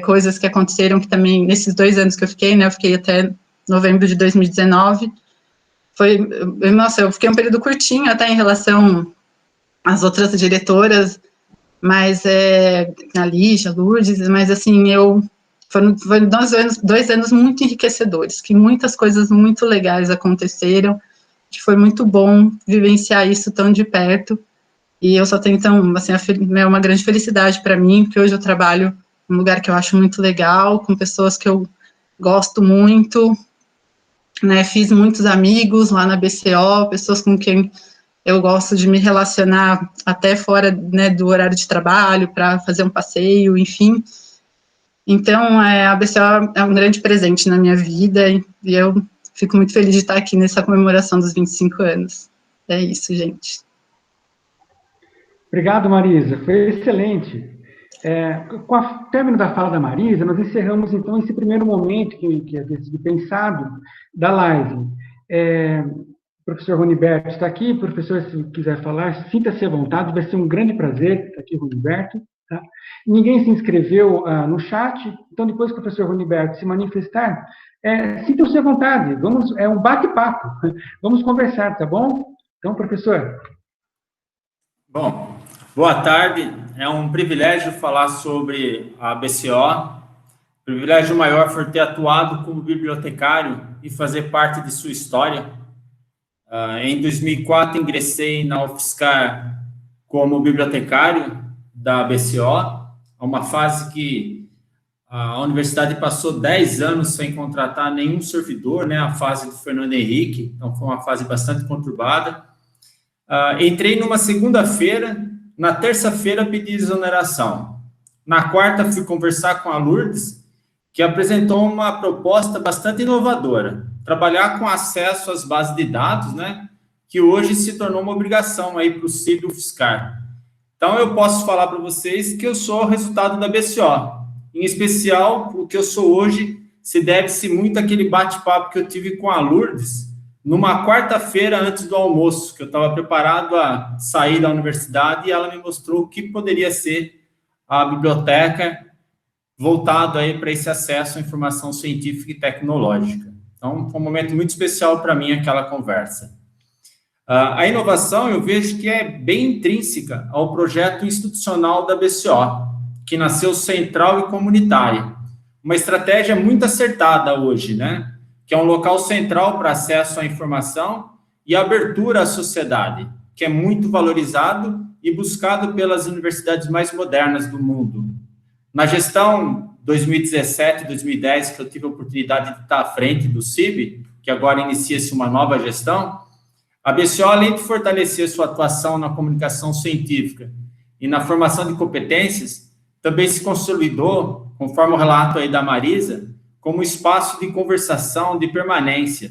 coisas que aconteceram que também, nesses 2 anos que eu fiquei, né, eu fiquei até novembro de 2019, eu fiquei um período curtinho até em relação às outras diretoras, mas a Lígia, Lourdes, mas assim, foram 2 anos muito enriquecedores, que muitas coisas muito legais aconteceram, que foi muito bom vivenciar isso tão de perto, e eu só tenho, então, assim, é uma grande felicidade para mim, porque hoje eu trabalho em um lugar que eu acho muito legal, com pessoas que eu gosto muito, né, fiz muitos amigos lá na BCO, pessoas com quem eu gosto de me relacionar até fora, né, do horário de trabalho, para fazer um passeio, enfim. Então, a BCO é um grande presente na minha vida, e eu fico muito feliz de estar aqui nessa comemoração dos 25 anos. É isso, gente. Obrigado, Marisa, foi excelente. Com o término da fala da Marisa, nós encerramos, então, esse primeiro momento que havia sido pensado da live. O professor Roniberto está aqui, professor, se quiser falar, sinta-se à vontade, vai ser um grande prazer estar aqui, Roniberto. Tá? Ninguém se inscreveu no chat, então, depois que o professor Roniberto se manifestar, sintam-se à vontade, é um bate-papo, vamos conversar, tá bom? Então, professor. Bom, boa tarde, é um privilégio falar sobre a BCO, privilégio maior foi ter atuado como bibliotecário e fazer parte de sua história. Em 2004, ingressei na UFSCar como bibliotecário da BCO, uma fase que a universidade passou 10 anos sem contratar nenhum servidor, né, a fase do Fernando Henrique, então foi uma fase bastante conturbada. Entrei numa segunda-feira, na terça-feira pedi exoneração. Na quarta fui conversar com a Lourdes, que apresentou uma proposta bastante inovadora, trabalhar com acesso às bases de dados, né, que hoje se tornou uma obrigação aí para o CIB e o UFSCar. Então, eu posso falar para vocês que eu sou o resultado da BCO. Em especial, o que eu sou hoje se deve-se muito àquele bate-papo que eu tive com a Lourdes, numa quarta-feira antes do almoço, que eu estava preparado a sair da universidade, e ela me mostrou o que poderia ser a biblioteca voltado aí para esse acesso à informação científica e tecnológica. Então, foi um momento muito especial para mim aquela conversa. A inovação, eu vejo que é bem intrínseca ao projeto institucional da BCO, que nasceu central e comunitária. Uma estratégia muito acertada hoje, né? Que é um local central para acesso à informação e abertura à sociedade, que é muito valorizado e buscado pelas universidades mais modernas do mundo. Na gestão 2017-2010, que eu tive a oportunidade de estar à frente do CIB, que agora inicia-se uma nova gestão, a BCO, além de fortalecer sua atuação na comunicação científica e na formação de competências, também se consolidou, conforme o relato aí da Marisa, como espaço de conversação, de permanência,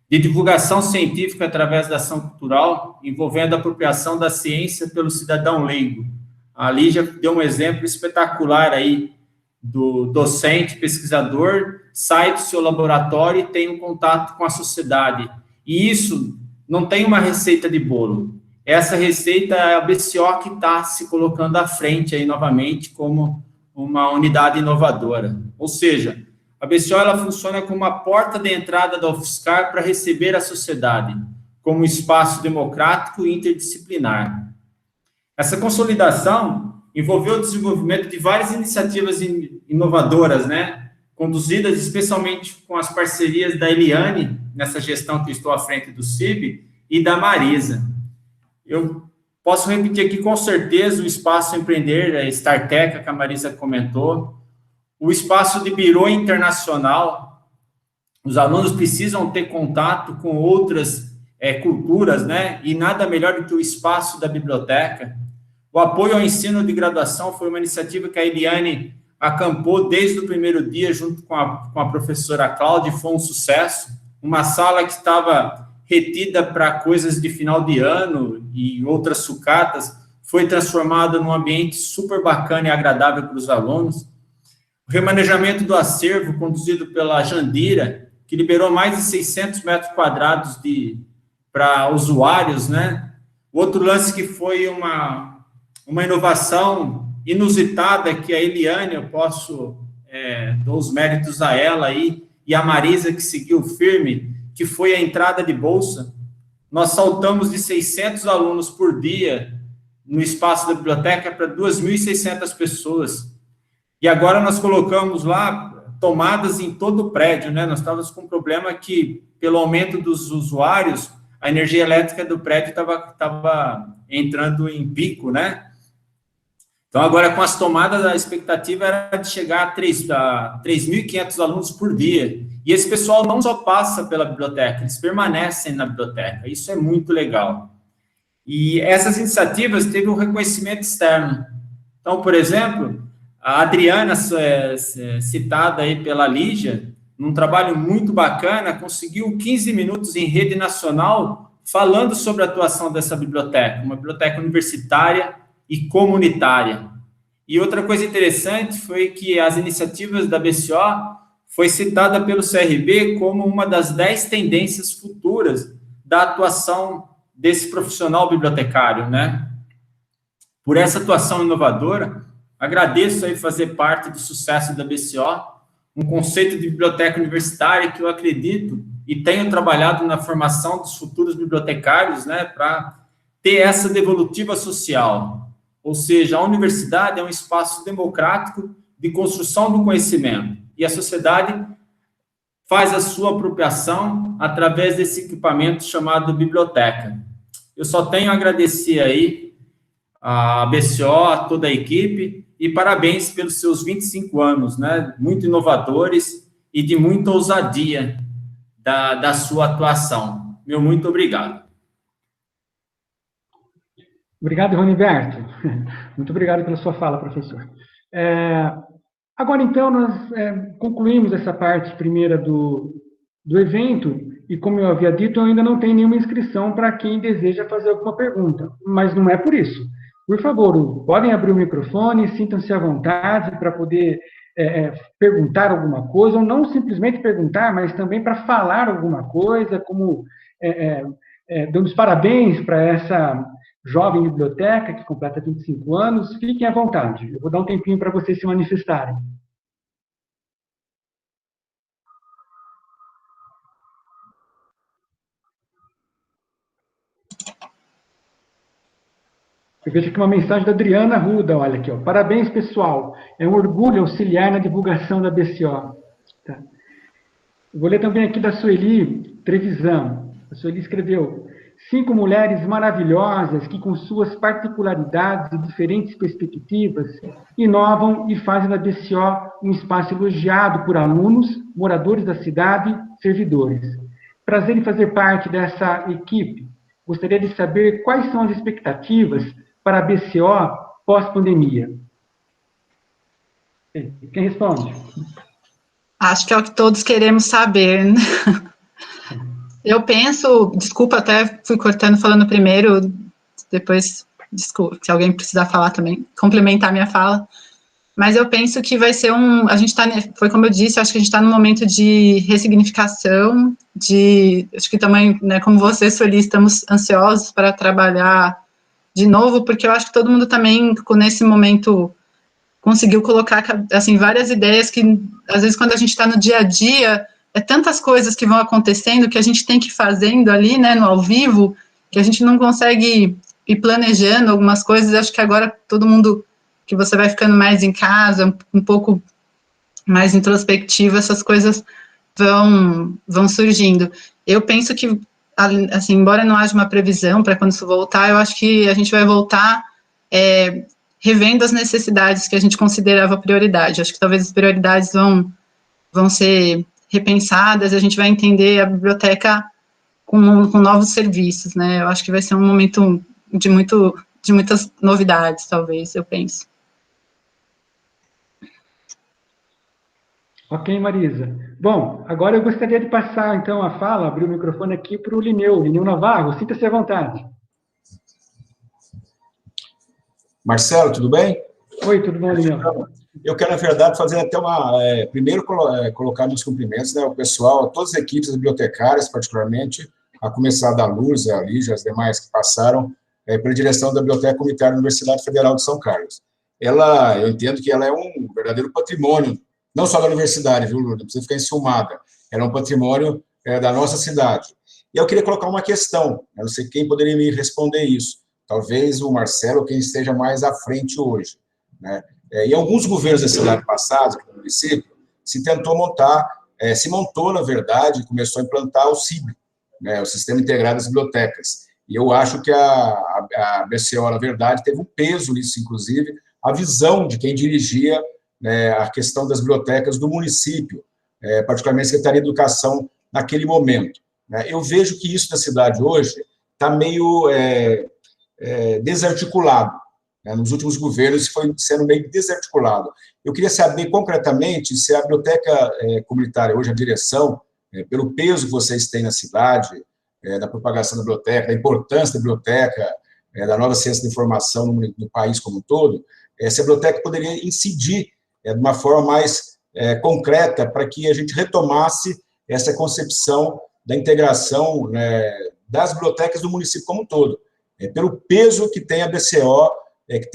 de divulgação científica através da ação cultural, envolvendo a apropriação da ciência pelo cidadão leigo. A Lígia deu um exemplo espetacular aí do docente, pesquisador, sai do seu laboratório e tem um contato com a sociedade. E isso não tem uma receita de bolo. Essa receita é a BCO que está se colocando à frente aí novamente como uma unidade inovadora. Ou seja, a BCO ela funciona como uma porta de entrada da UFSCar para receber a sociedade, como um espaço democrático e interdisciplinar. Essa consolidação envolveu o desenvolvimento de várias iniciativas inovadoras, né, conduzidas especialmente com as parcerias da Eliane, nessa gestão que eu estou à frente do CIB, e da Marisa. Eu posso repetir aqui com certeza o Espaço Empreender, a Starteca, que a Marisa comentou, o espaço de birô internacional. Os alunos precisam ter contato com outras culturas, né? E nada melhor do que o espaço da biblioteca. O apoio ao ensino de graduação foi uma iniciativa que a Eliane acampou desde o primeiro dia, junto com a professora Cláudia, e foi um sucesso. Uma sala que estava retida para coisas de final de ano e outras sucatas, foi transformada num ambiente super bacana e agradável para os alunos. O remanejamento do acervo, conduzido pela Jandira, que liberou mais de 600 metros quadrados para usuários, né? Outro lance que foi uma inovação inusitada, que a Eliane, eu posso dar os méritos a ela aí, e a Marisa, que seguiu firme, que foi a entrada de bolsa. Nós saltamos de 600 alunos por dia no espaço da biblioteca para 2.600 pessoas. E agora nós colocamos lá tomadas em todo o prédio, né? Nós estávamos com um problema que, pelo aumento dos usuários, a energia elétrica do prédio estava entrando em pico, né? Então, agora, com as tomadas, a expectativa era de chegar a 3.500 alunos por dia. E esse pessoal não só passa pela biblioteca, eles permanecem na biblioteca. Isso é muito legal. E essas iniciativas teve um reconhecimento externo. Então, por exemplo, a Adriana, citada aí pela Lígia, num trabalho muito bacana, conseguiu 15 minutos em rede nacional falando sobre a atuação dessa biblioteca, uma biblioteca universitária e comunitária. E outra coisa interessante foi que as iniciativas da BCO foi citada pelo CRB como uma das 10 tendências futuras da atuação desse profissional bibliotecário, né? Por essa atuação inovadora, agradeço aí fazer parte do sucesso da BCO, um conceito de biblioteca universitária que eu acredito e tenho trabalhado na formação dos futuros bibliotecários, né, para ter essa devolutiva social. Ou seja, a universidade é um espaço democrático de construção do conhecimento, e a sociedade faz a sua apropriação através desse equipamento chamado biblioteca. Eu só tenho a agradecer aí a BCO, a toda a equipe, e parabéns pelos seus 25 anos, né, muito inovadores e de muita ousadia da sua atuação. Meu muito obrigado. Obrigado, Roniberto. Muito obrigado pela sua fala, professor. Agora, então, nós concluímos essa parte primeira do evento, e como eu havia dito, eu ainda não tenho nenhuma inscrição para quem deseja fazer alguma pergunta, mas não é por isso. Por favor, podem abrir o microfone, sintam-se à vontade para poder perguntar alguma coisa, ou não simplesmente perguntar, mas também para falar alguma coisa, como dando os parabéns para essa jovem biblioteca que completa 25 anos, fiquem à vontade. Eu vou dar um tempinho para vocês se manifestarem. Eu vejo aqui uma mensagem da Adriana Ruda, olha aqui, ó. Parabéns, pessoal. É um orgulho auxiliar na divulgação da BCO. Tá. Eu vou ler também aqui da Sueli Trevisan. A Sueli escreveu: 5 mulheres maravilhosas que, com suas particularidades e diferentes perspectivas, inovam e fazem da BCO um espaço elogiado por alunos, moradores da cidade, servidores. Prazer em fazer parte dessa equipe. Gostaria de saber quais são as expectativas para a BCO pós-pandemia. Quem responde? Acho que é o que todos queremos saber, né? Eu penso, desculpa, até fui cortando falando primeiro, depois, desculpa, se alguém precisar falar também, complementar minha fala. mas eu penso que vai ser a gente está, foi como eu disse, acho que a gente está num momento de ressignificação, acho que também, né, como você, Sueli, estamos ansiosos para trabalhar de novo, porque eu acho que todo mundo também, nesse momento, conseguiu colocar, assim, várias ideias que, às vezes, quando a gente está no dia a dia, tantas coisas que vão acontecendo, que a gente tem que ir fazendo ali, né, no ao vivo, que a gente não consegue ir planejando algumas coisas. Acho que agora todo mundo, que você vai ficando mais em casa, um pouco mais introspectivo, essas coisas vão surgindo. Eu penso que, assim, embora não haja uma previsão para quando isso voltar, eu acho que a gente vai voltar revendo as necessidades que a gente considerava prioridade. Acho que talvez as prioridades vão ser repensadas, a gente vai entender a biblioteca com novos serviços, né? Eu acho que vai ser um momento de muitas novidades, talvez, eu penso. Ok, Marisa. Bom, agora eu gostaria de passar, então, a fala, abrir o microfone aqui para o Lineu Navarro. Sinta-se à vontade. Marcelo, tudo bem? Oi, tudo bom, Lineu? Eu quero, na verdade, fazer até primeiro, colocar meus cumprimentos, né, ao pessoal, a todas as equipes bibliotecárias, particularmente, a começar da Luz, a Lígia, as demais que passaram, pela direção da Biblioteca Comunitária da Universidade Federal de São Carlos. Eu entendo que ela é um verdadeiro patrimônio, não só da universidade, viu, Lourdes? Não precisa ficar enciumada. Ela é um patrimônio da nossa cidade. E eu queria colocar uma questão, eu não sei quem poderia me responder isso, talvez o Marcelo, quem esteja mais à frente hoje, né? Em alguns governos da cidade passados, aqui no município, se montou, na verdade, começou a implantar o SIB, né, o Sistema Integrado das Bibliotecas. E eu acho que a BCO, na verdade, teve um peso nisso, inclusive, a visão de quem dirigia, né, a questão das bibliotecas do município, particularmente a Secretaria de Educação, naquele momento, né. Eu vejo que isso na cidade hoje está meio desarticulado, né. Nos últimos governos foi sendo meio desarticulado. Eu queria saber, concretamente, se a biblioteca comunitária, hoje a direção, pelo peso que vocês têm na cidade, da propagação da biblioteca, da importância da biblioteca, da nova ciência da informação no país como um todo, se a biblioteca poderia incidir de uma forma mais concreta para que a gente retomasse essa concepção da integração, né, das bibliotecas do município como um todo, pelo peso que tem a BCO, que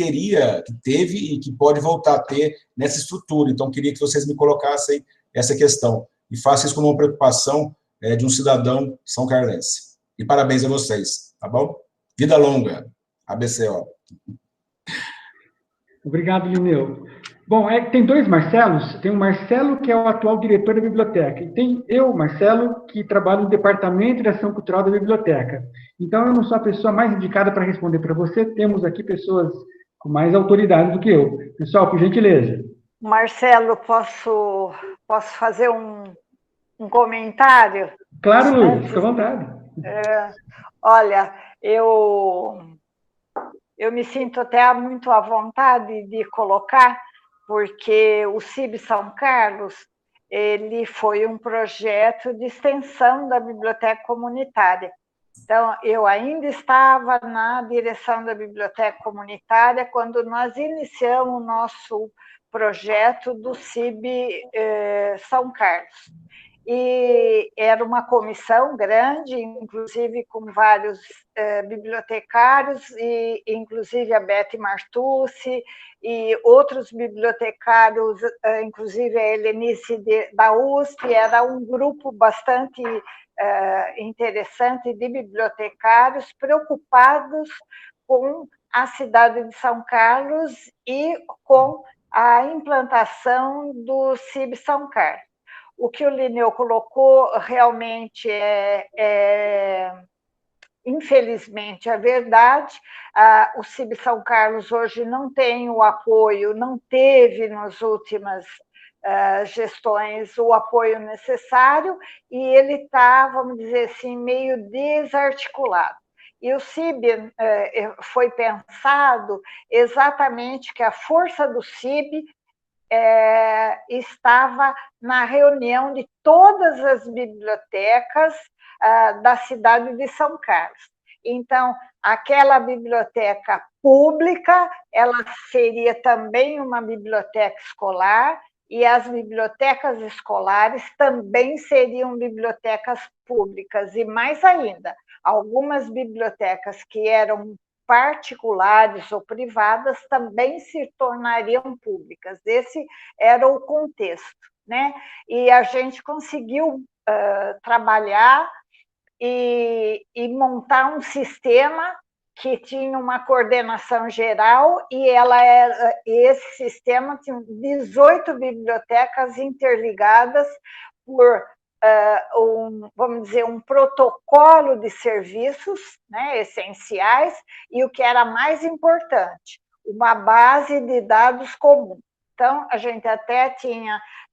teve e que pode voltar a ter nessa estrutura. Então, queria que vocês me colocassem essa questão e façam isso como uma preocupação de um cidadão são-carlense. E parabéns a vocês, tá bom? Vida longa, a BCO. Obrigado, Lineu. Bom, tem dois Marcelos. Tem o Marcelo, que é o atual diretor da biblioteca, e tem eu, Marcelo, que trabalho no Departamento de Ação Cultural da biblioteca. Então, eu não sou a pessoa mais indicada para responder para você. Temos aqui pessoas com mais autoridade do que eu. Pessoal, por gentileza. Marcelo, posso fazer um comentário? Claro, Luiz, fica à vontade. Olha, eu me sinto até muito à vontade de colocar, porque o CIB São Carlos, ele foi um projeto de extensão da biblioteca comunitária. Então, eu ainda estava na direção da biblioteca comunitária quando nós iniciamos o nosso projeto do CIB São Carlos. E era uma comissão grande, inclusive com vários bibliotecários, e inclusive a Beth Martucci, e outros bibliotecários, inclusive a Helenice da USP. Era um grupo bastante interessante de bibliotecários preocupados com a cidade de São Carlos e com a implantação do CIB São Carlos. O que o Lineu colocou realmente infelizmente, é verdade. O CIB São Carlos hoje não tem o apoio, não teve nas últimas gestões o apoio necessário, e ele está, vamos dizer assim, meio desarticulado. E o CIB foi pensado exatamente que a força do CIB estava na reunião de todas as bibliotecas da cidade de São Carlos. Então, aquela biblioteca pública, ela seria também uma biblioteca escolar, e as bibliotecas escolares também seriam bibliotecas públicas, e mais ainda, algumas bibliotecas que eram particulares ou privadas também se tornariam públicas. Esse era o contexto, né? E a gente conseguiu trabalhar e montar um sistema que tinha uma coordenação geral, e esse sistema tinha 18 bibliotecas interligadas por vamos dizer, um protocolo de serviços, né, essenciais, e o que era mais importante, uma base de dados comum. Então, a gente até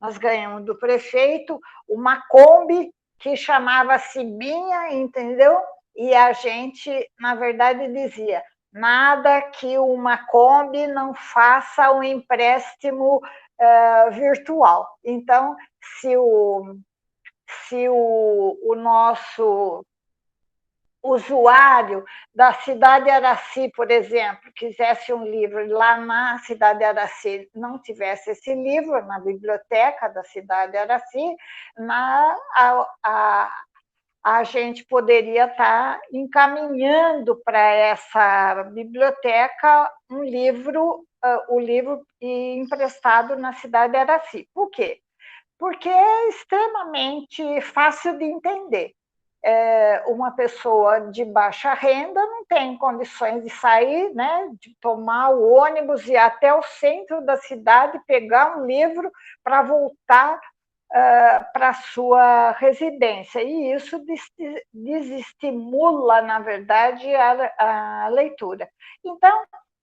nós ganhamos do prefeito uma Kombi que chamava-se Minha, entendeu? E a gente, na verdade, dizia: nada que uma Kombi não faça um empréstimo virtual. Então, se o nosso usuário da cidade de Araci, por exemplo, quisesse um livro lá na cidade de Araci, não tivesse esse livro na biblioteca da cidade de Araci, a gente poderia estar encaminhando para essa biblioteca o livro emprestado na cidade de Araci. Por quê? Porque é extremamente fácil de entender. Uma pessoa de baixa renda não tem condições de sair, né, de tomar o ônibus e ir até o centro da cidade, pegar um livro para voltar para a sua residência, e isso desestimula, na verdade, a leitura. Então,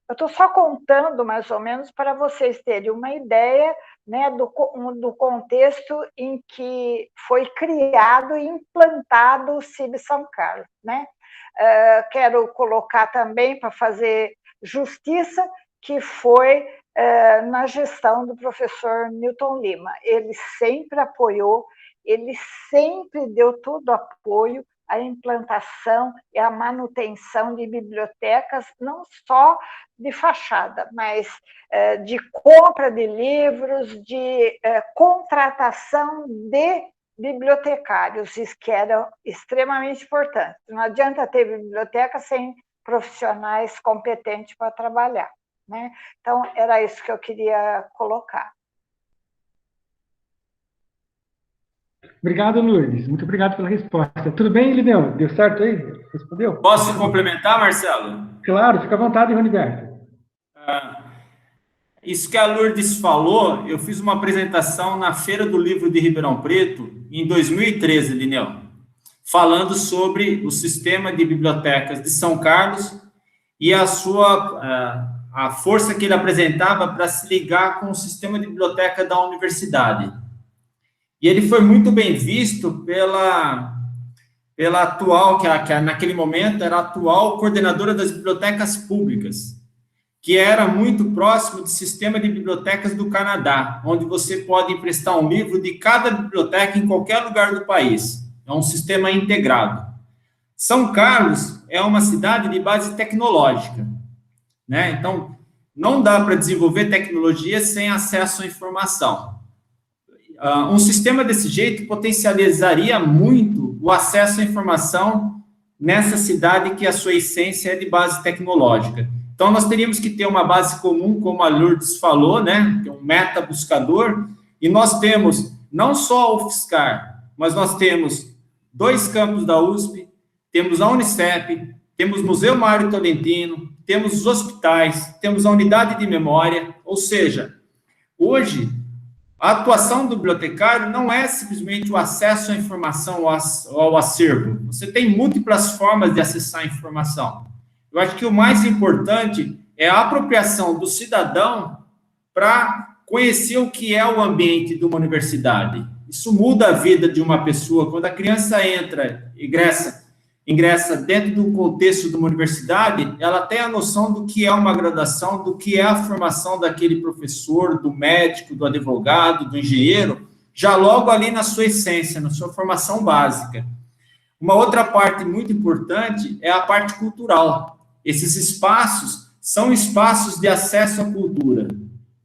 eu estou só contando, mais ou menos, para vocês terem uma ideia, né, do contexto em que foi criado e implantado o CIB São Carlos, né? Quero colocar também, para fazer justiça, que foi na gestão do professor Newton Lima. Ele sempre apoiou, ele sempre deu todo o apoio à implantação e à manutenção de bibliotecas, não só de fachada, mas de compra de livros, de contratação de bibliotecários, isso que era extremamente importante. Não adianta ter biblioteca sem profissionais competentes para trabalhar, né? Então, era isso que eu queria colocar. Obrigado, Lourdes. Muito obrigado pela resposta. Tudo bem, Lineu? Deu certo aí? Respondeu? Posso complementar, Marcelo? Claro, fica à vontade, Roniberto. Isso que a Lourdes falou, eu fiz uma apresentação na Feira do Livro de Ribeirão Preto, em 2013, Lineu, falando sobre o sistema de bibliotecas de São Carlos e a força que ele apresentava para se ligar com o sistema de biblioteca da universidade. E ele foi muito bem visto pela atual, que naquele momento era a atual coordenadora das bibliotecas públicas, que era muito próximo do sistema de bibliotecas do Canadá, onde você pode emprestar um livro de cada biblioteca em qualquer lugar do país. É um sistema integrado. São Carlos é uma cidade de base tecnológica, né? Então, não dá para desenvolver tecnologia sem acesso à informação. Um sistema desse jeito potencializaria muito o acesso à informação nessa cidade que a sua essência é de base tecnológica. Então, nós teríamos que ter uma base comum, como a Lourdes falou, né, que é um meta-buscador, e nós temos não só a UFSCar, mas nós temos 2 campos da USP, temos a Unicep, temos o Museu Mário Tolentino, temos os hospitais, temos a unidade de memória, ou seja, hoje, a atuação do bibliotecário não é simplesmente o acesso à informação ou ao acervo. Você tem múltiplas formas de acessar a informação. Eu acho que o mais importante é a apropriação do cidadão para conhecer o que é o ambiente de uma universidade. Isso muda a vida de uma pessoa. Quando a criança ingressa dentro do contexto de uma universidade, ela tem a noção do que é uma graduação, do que é a formação daquele professor, do médico, do advogado, do engenheiro, já logo ali na sua essência, na sua formação básica. Uma outra parte muito importante é a parte cultural. Esses espaços são espaços de acesso à cultura,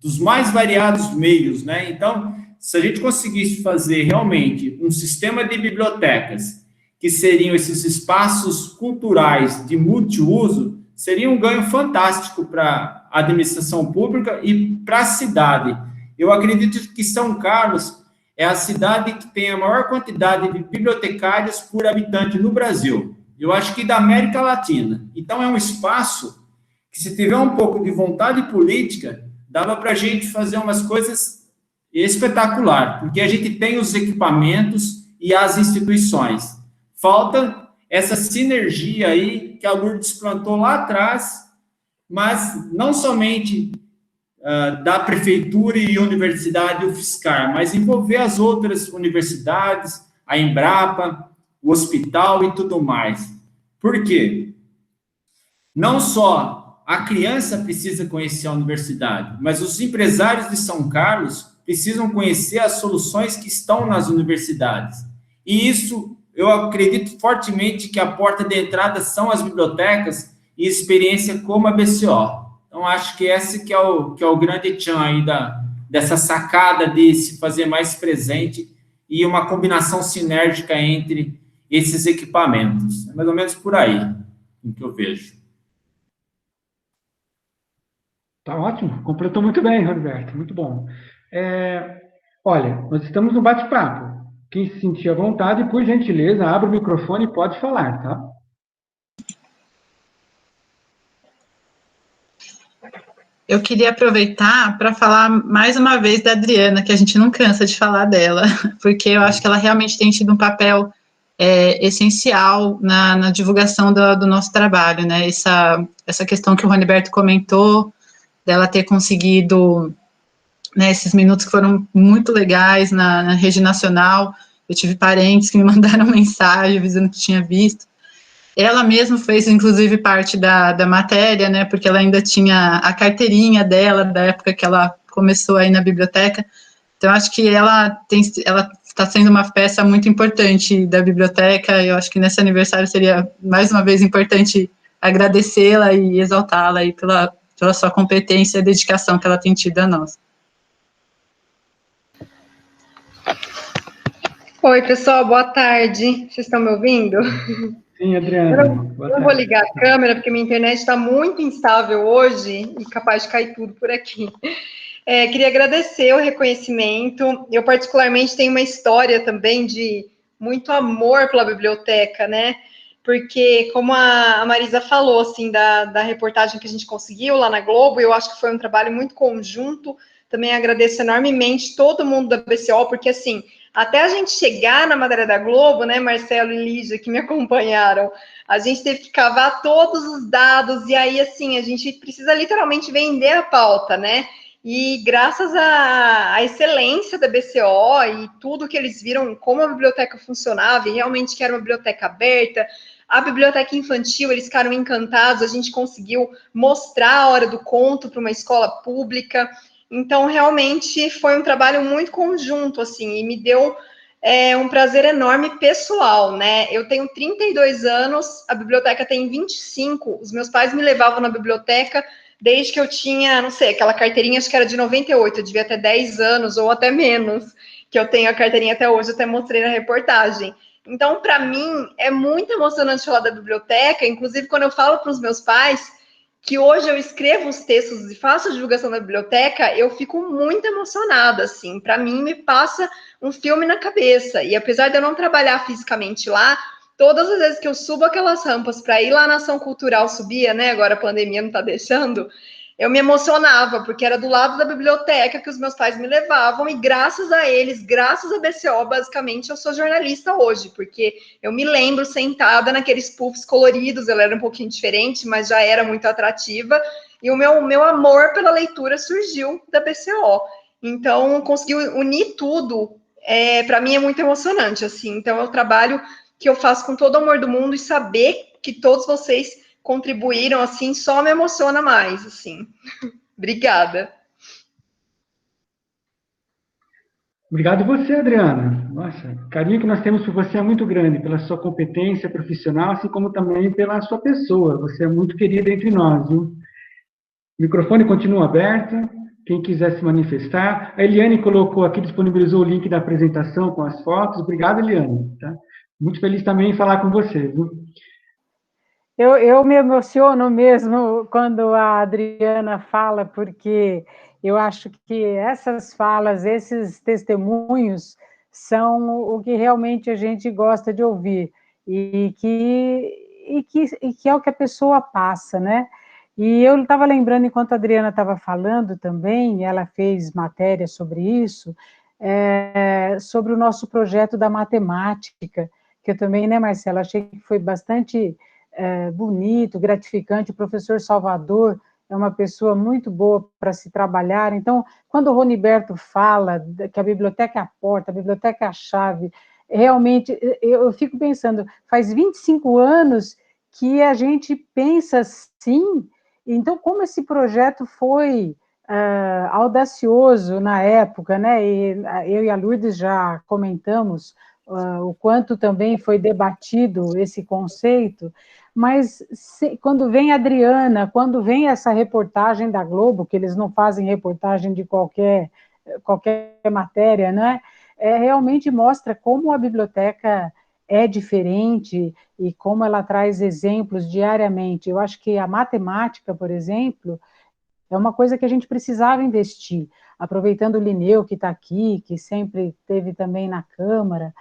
dos mais variados meios, né? Então, se a gente conseguisse fazer realmente um sistema de bibliotecas, que seriam esses espaços culturais de multiuso, seria um ganho fantástico para a administração pública e para a cidade. Eu acredito que São Carlos é a cidade que tem a maior quantidade de bibliotecários por habitante no Brasil. Eu acho que da América Latina. Então, é um espaço que, se tiver um pouco de vontade política, dava para a gente fazer umas coisas espetaculares, porque a gente tem os equipamentos e as instituições. Falta essa sinergia aí que a Lourdes plantou lá atrás, mas não somente da prefeitura e universidade UFSCar, mas envolver as outras universidades, a Embrapa, o hospital e tudo mais. Por quê? Não só a criança precisa conhecer a universidade, mas os empresários de São Carlos precisam conhecer as soluções que estão nas universidades. E isso, eu acredito fortemente que a porta de entrada são as bibliotecas e experiência como a BCO. Então, acho que esse que é o grande tchan aí dessa sacada de se fazer mais presente e uma combinação sinérgica entre esses equipamentos. É mais ou menos por aí o que eu vejo. Tá ótimo, completou muito bem, Roberto, muito bom. Olha, nós estamos no bate-papo. Quem se sentir à vontade, por gentileza, abra o microfone e pode falar, tá? Eu queria aproveitar para falar mais uma vez da Adriana, que a gente não cansa de falar dela, porque eu acho que ela realmente tem tido um papel essencial na divulgação do nosso trabalho, né? Essa questão que o Roniberto comentou, dela ter conseguido, né, esses minutos que foram muito legais na rede nacional. Eu tive parentes que me mandaram mensagem avisando que tinha visto. Ela mesma fez, inclusive, parte da matéria, né, porque ela ainda tinha a carteirinha dela, da época que ela começou aí na biblioteca. Então, acho que ela está sendo uma peça muito importante da biblioteca. Eu acho que nesse aniversário seria, mais uma vez, importante agradecê-la e exaltá-la aí pela sua competência e dedicação que ela tem tido a nós. Oi, pessoal, boa tarde. Vocês estão me ouvindo? Sim, Adriana. Eu não vou ligar a câmera, porque minha internet está muito instável hoje e capaz de cair tudo por aqui. Queria agradecer o reconhecimento. Eu, particularmente, tenho uma história também de muito amor pela biblioteca, né? Porque, como a Marisa falou, assim, da reportagem que a gente conseguiu lá na Globo, eu acho que foi um trabalho muito conjunto. Também agradeço enormemente todo mundo da BCO, porque, assim, até a gente chegar na matéria da Globo, né, Marcelo e Lígia, que me acompanharam, a gente teve que cavar todos os dados, e aí, assim, a gente precisa literalmente vender a pauta, né? E graças à excelência da BCO e tudo que eles viram, como a biblioteca funcionava, e realmente que era uma biblioteca aberta, a biblioteca infantil, eles ficaram encantados, a gente conseguiu mostrar a hora do conto para uma escola pública. Então, realmente, foi um trabalho muito conjunto, assim, e me deu um prazer enorme pessoal, né? Eu tenho 32 anos, a biblioteca tem 25, os meus pais me levavam na biblioteca desde que eu tinha, não sei, aquela carteirinha, acho que era de 98, eu devia ter 10 anos, ou até menos, que eu tenho a carteirinha até hoje, até mostrei na reportagem. Então, para mim, é muito emocionante falar da biblioteca, inclusive quando eu falo para os meus pais que hoje eu escrevo os textos e faço a divulgação da biblioteca, eu fico muito emocionada, assim, para mim me passa um filme na cabeça, e apesar de eu não trabalhar fisicamente lá, todas as vezes que eu subo aquelas rampas para ir lá na ação cultural, subia, né, agora a pandemia não tá deixando, eu me emocionava, porque era do lado da biblioteca que os meus pais me levavam, e graças a eles, graças à BCO, basicamente, eu sou jornalista hoje, porque eu me lembro sentada naqueles puffs coloridos, ela era um pouquinho diferente, mas já era muito atrativa, e o meu amor pela leitura surgiu da BCO. Então, conseguir unir tudo, para mim é muito emocionante, assim. Então, é um trabalho que eu faço com todo o amor do mundo, e saber que todos vocês contribuíram, assim, só me emociona mais, assim. Obrigada. Obrigado você, Adriana. Nossa, o carinho que nós temos por você é muito grande, pela sua competência profissional, assim como também pela sua pessoa. Você é muito querida entre nós, viu? O microfone continua aberto, quem quiser se manifestar. A Eliane colocou aqui, disponibilizou o link da apresentação com as fotos. Obrigado, Eliane. Tá? Muito feliz também em falar com você, viu? Eu me emociono mesmo quando a Adriana fala, porque eu acho que essas falas, esses testemunhos, são o que realmente a gente gosta de ouvir, e que é o que a pessoa passa, né? E eu estava lembrando, enquanto a Adriana estava falando também, ela fez matéria sobre isso, sobre o nosso projeto da matemática, que eu também, né, Marcela, achei que foi bastante bonito, gratificante. O professor Salvador é uma pessoa muito boa para se trabalhar. Então, quando o Roniberto fala que a biblioteca é a porta, a biblioteca é a chave, realmente, eu fico pensando, faz 25 anos que a gente pensa assim. Então, como esse projeto foi audacioso na época, né? E eu e a Lourdes já comentamos o quanto também foi debatido esse conceito, mas quando vem a Adriana, quando vem essa reportagem da Globo, que eles não fazem reportagem de qualquer matéria, né? Realmente mostra como a biblioteca é diferente e como ela traz exemplos diariamente. Eu acho que a matemática, por exemplo, é uma coisa que a gente precisava investir, aproveitando o Linneu, que está aqui, que sempre esteve também na Câmara.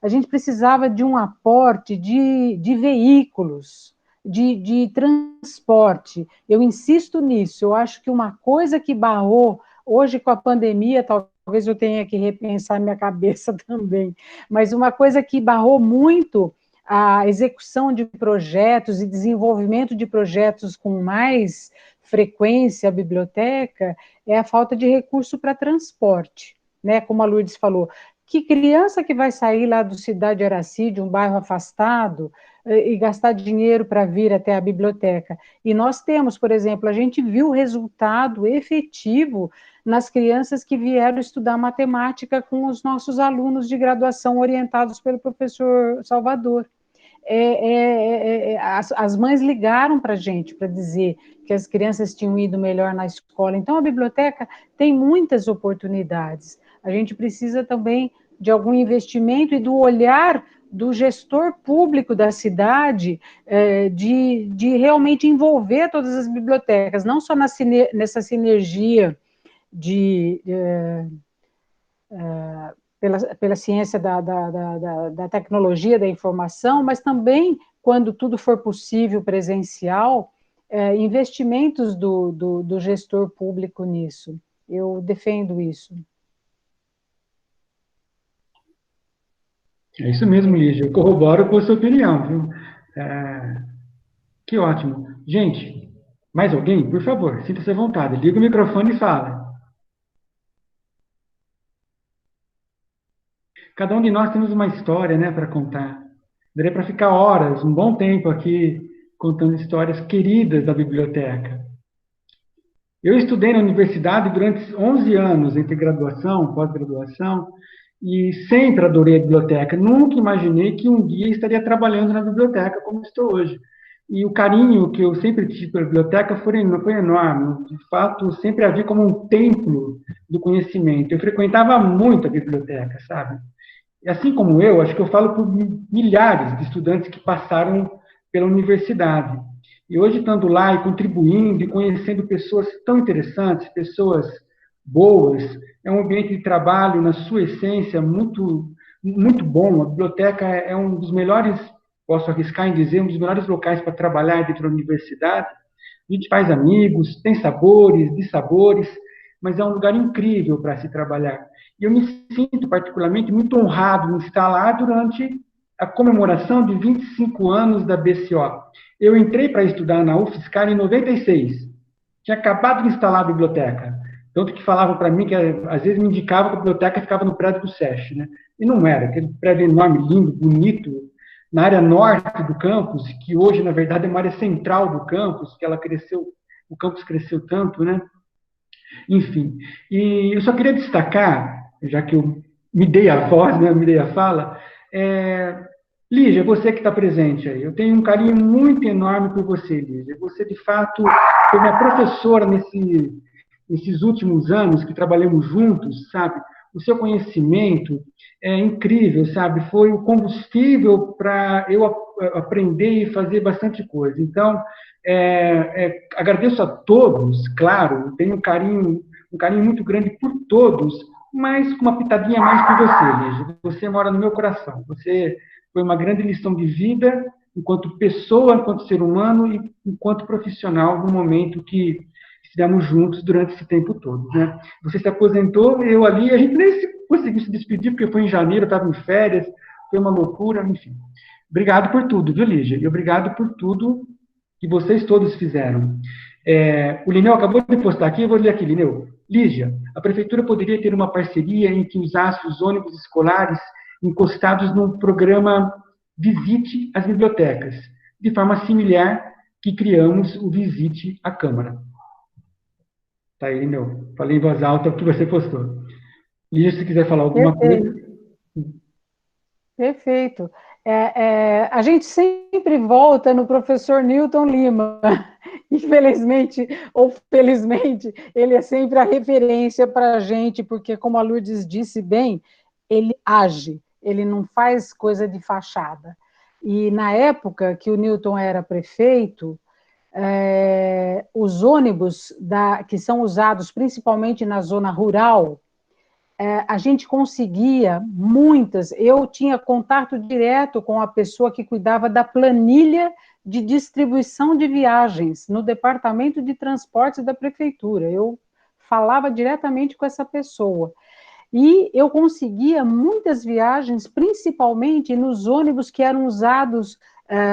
A gente precisava de um aporte de veículos, de transporte. Eu insisto nisso, eu acho que uma coisa que barrou, hoje com a pandemia, talvez eu tenha que repensar minha cabeça também, mas uma coisa que barrou muito a execução de projetos e desenvolvimento de projetos com mais frequência à biblioteca é a falta de recurso para transporte, né? Como a Lourdes falou, que criança que vai sair lá do Cidade Araci, de um bairro afastado, e gastar dinheiro para vir até a biblioteca? E nós temos, por exemplo, a gente viu o resultado efetivo nas crianças que vieram estudar matemática com os nossos alunos de graduação orientados pelo professor Salvador. As mães ligaram para a gente para dizer que as crianças tinham ido melhor na escola. Então, a biblioteca tem muitas oportunidades. A gente precisa também de algum investimento e do olhar do gestor público da cidade, de realmente envolver todas as bibliotecas, não só nessa sinergia pela ciência da tecnologia da informação, mas também, quando tudo for possível presencial, investimentos do gestor público nisso. Eu defendo isso. É isso mesmo, Lígia. Eu corroboro com a sua opinião, viu? Que ótimo. Gente, mais alguém? Por favor, sinta-se à vontade. Liga o microfone e fala. Cada um de nós temos uma história, né, para contar. Daria para ficar horas, um bom tempo aqui, contando histórias queridas da biblioteca. Eu estudei na universidade durante 11 anos, entre graduação, pós-graduação, e sempre adorei a biblioteca. Nunca imaginei que um dia estaria trabalhando na biblioteca como estou hoje. E o carinho que eu sempre tive pela biblioteca foi enorme. De fato, sempre a vi como um templo do conhecimento. Eu frequentava muito a biblioteca, sabe? E assim como eu, acho que eu falo por milhares de estudantes que passaram pela universidade. E hoje, estando lá e contribuindo e conhecendo pessoas tão interessantes, pessoas boas, é um ambiente de trabalho, na sua essência, muito, muito bom. A biblioteca é um dos melhores, posso arriscar em dizer, um dos melhores locais para trabalhar dentro da universidade. A gente faz amigos, tem sabores, dissabores, mas é um lugar incrível para se trabalhar. E eu me sinto particularmente muito honrado em estar lá durante a comemoração de 25 anos da BCO. Eu entrei para estudar na UFSCar em 96. Tinha acabado de instalar a biblioteca. Tanto que falavam para mim que, às vezes, me indicavam que a biblioteca ficava no prédio do SESC, né? E não era. Aquele prédio enorme, lindo, bonito, na área norte do campus, que hoje, na verdade, é uma área central do campus, que ela cresceu, o campus cresceu tanto, né? Enfim. E eu só queria destacar, já que eu me dei a voz, né, me dei a fala. Lígia, você que está presente aí, eu tenho um carinho muito enorme por você, Lígia. Você, de fato, foi minha professora nesses últimos anos que trabalhamos juntos, sabe? O seu conhecimento é incrível, sabe? Foi o combustível para eu aprender e fazer bastante coisa. Então, agradeço a todos, claro, tenho um carinho muito grande por todos, mas com uma pitadinha mais por você, Lígia. Você mora no meu coração. Você foi uma grande lição de vida, enquanto pessoa, enquanto ser humano e enquanto profissional, no momento que estivemos juntos durante esse tempo todo, né? Você se aposentou, eu ali, a gente nem conseguiu se despedir, porque foi em janeiro, eu estava em férias, foi uma loucura, enfim. Obrigado por tudo, viu, Lígia? E obrigado por tudo que vocês todos fizeram. O Lineu acabou de postar aqui, eu vou ler aqui, Lineu. Lígia, a prefeitura poderia ter uma parceria em que usasse os ônibus escolares encostados num programa Visite as Bibliotecas, de forma similar que criamos o Visite a Câmara. Tá aí, Lineu. Falei em voz alta o que você postou. Lígia, se quiser falar alguma coisa. Perfeito. A gente sempre volta no professor Newton Lima. Infelizmente ou felizmente, ele é sempre a referência para a gente, porque, como a Lourdes disse bem, ele age, ele não faz coisa de fachada. E na época que o Newton era prefeito, os ônibus que são usados principalmente na zona rural, a gente conseguia muitas, eu tinha contato direto com a pessoa que cuidava da planilha de distribuição de viagens no departamento de transportes da prefeitura, eu falava diretamente com essa pessoa, e eu conseguia muitas viagens, principalmente nos ônibus que eram usados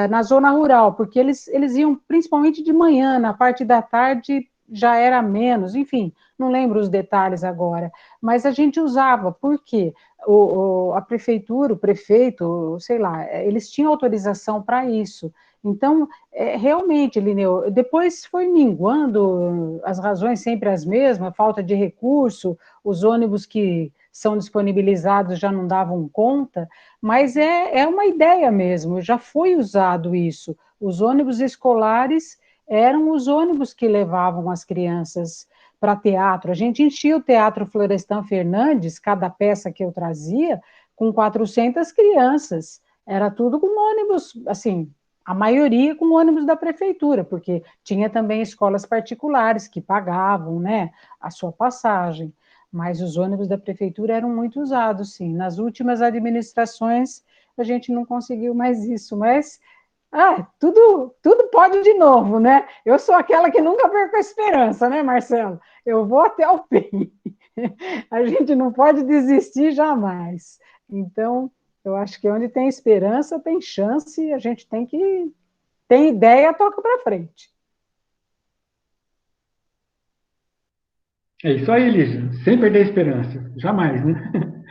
na zona rural, porque eles iam principalmente de manhã, na parte da tarde já era menos, enfim, não lembro os detalhes agora, mas a gente usava, porque a prefeitura, o prefeito, sei lá, eles tinham autorização para isso. Então, realmente, Lineu, depois foi minguando, as razões sempre as mesmas, falta de recurso, os ônibus que são disponibilizados já não davam conta, mas é uma ideia mesmo, já foi usado isso. Os ônibus escolares eram os ônibus que levavam as crianças para teatro. A gente enchia o Teatro Florestan Fernandes, cada peça que eu trazia, com 400 crianças. Era tudo com ônibus, assim, a maioria com ônibus da prefeitura, porque tinha também escolas particulares que pagavam, né, a sua passagem. Mas os ônibus da prefeitura eram muito usados, sim. Nas últimas administrações, a gente não conseguiu mais isso, mas tudo pode de novo, né? Eu sou aquela que nunca perco a esperança, né, Marcelo? Eu vou até o fim. A gente não pode desistir jamais. Então, eu acho que onde tem esperança, tem chance, a gente tem ideia, toca para frente. É isso aí, Lígia. Sem perder a esperança. Jamais, né?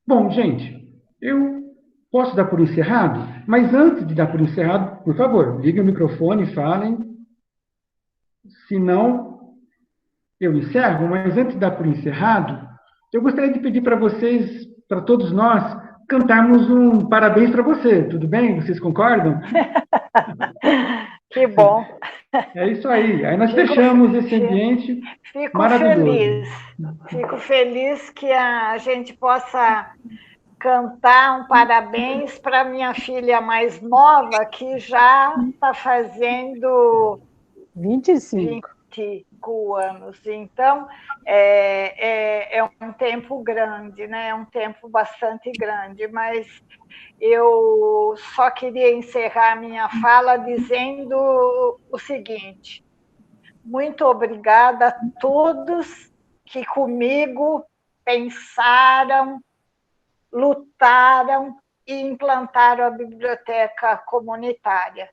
Bom, gente, eu posso dar por encerrado? Mas antes de dar por encerrado, por favor, liguem o microfone e falem. Se não, eu encerro. Mas antes de dar por encerrado, eu gostaria de pedir para vocês, para todos nós, cantarmos um parabéns para você. Tudo bem? Vocês concordam? Que bom. É isso aí. Aí nós fechamos esse ambiente maravilhoso. Fico feliz que a gente possa cantar um parabéns para minha filha mais nova, que já está fazendo 25 anos. Então, é um tempo grande, né? É um tempo bastante grande, mas eu só queria encerrar minha fala dizendo o seguinte: muito obrigada a todos que comigo pensaram, lutaram e implantaram a biblioteca comunitária.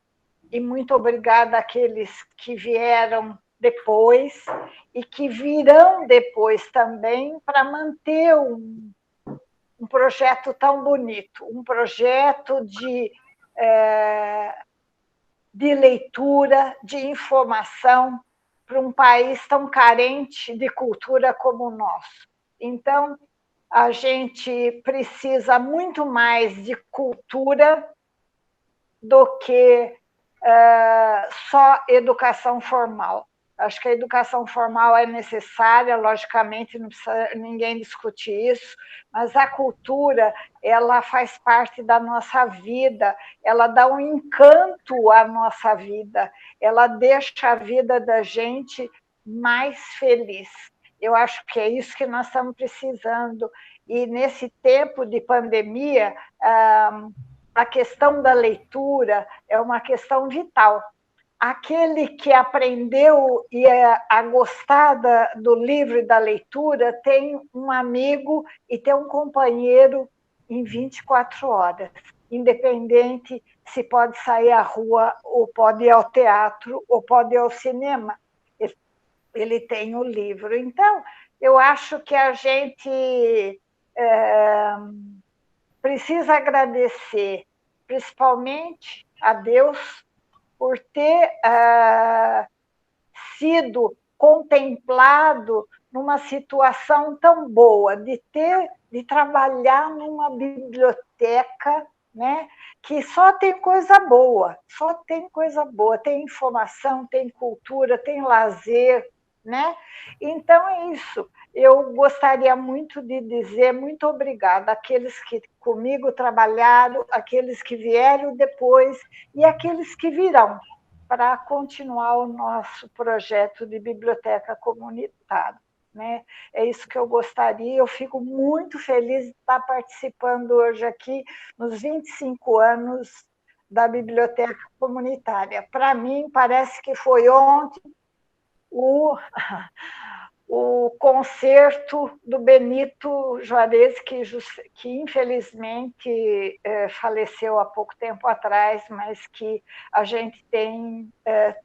E muito obrigada àqueles que vieram depois e que virão depois também para manter um projeto tão bonito, um projeto de leitura, de informação para um país tão carente de cultura como o nosso. Então, a gente precisa muito mais de cultura do que só educação formal. Acho que a educação formal é necessária, logicamente, não precisa ninguém discutir isso, mas a cultura, ela faz parte da nossa vida, ela dá um encanto à nossa vida, ela deixa a vida da gente mais feliz. Eu acho que é isso que nós estamos precisando. E nesse tempo de pandemia, a questão da leitura é uma questão vital. Aquele que aprendeu a gostar do livro e da leitura tem um amigo e tem um companheiro em 24 horas, independente se pode sair à rua, ou pode ir ao teatro, ou pode ir ao cinema. Ele tem o livro. Então, eu acho que a gente precisa agradecer, principalmente a Deus, por ter sido contemplado numa situação tão boa, de trabalhar numa biblioteca, né, que só tem coisa boa, tem informação, tem cultura, tem lazer, né? Então é isso. Eu gostaria muito de dizer muito obrigada àqueles que comigo trabalharam, àqueles que vieram depois e àqueles que virão para continuar o nosso projeto de biblioteca comunitária, né? É isso que eu gostaria. Eu fico muito feliz de estar participando hoje aqui nos 25 anos da biblioteca comunitária. Para mim, parece que foi ontem o concerto do Benito Juarez, que infelizmente faleceu há pouco tempo atrás, mas que a gente tem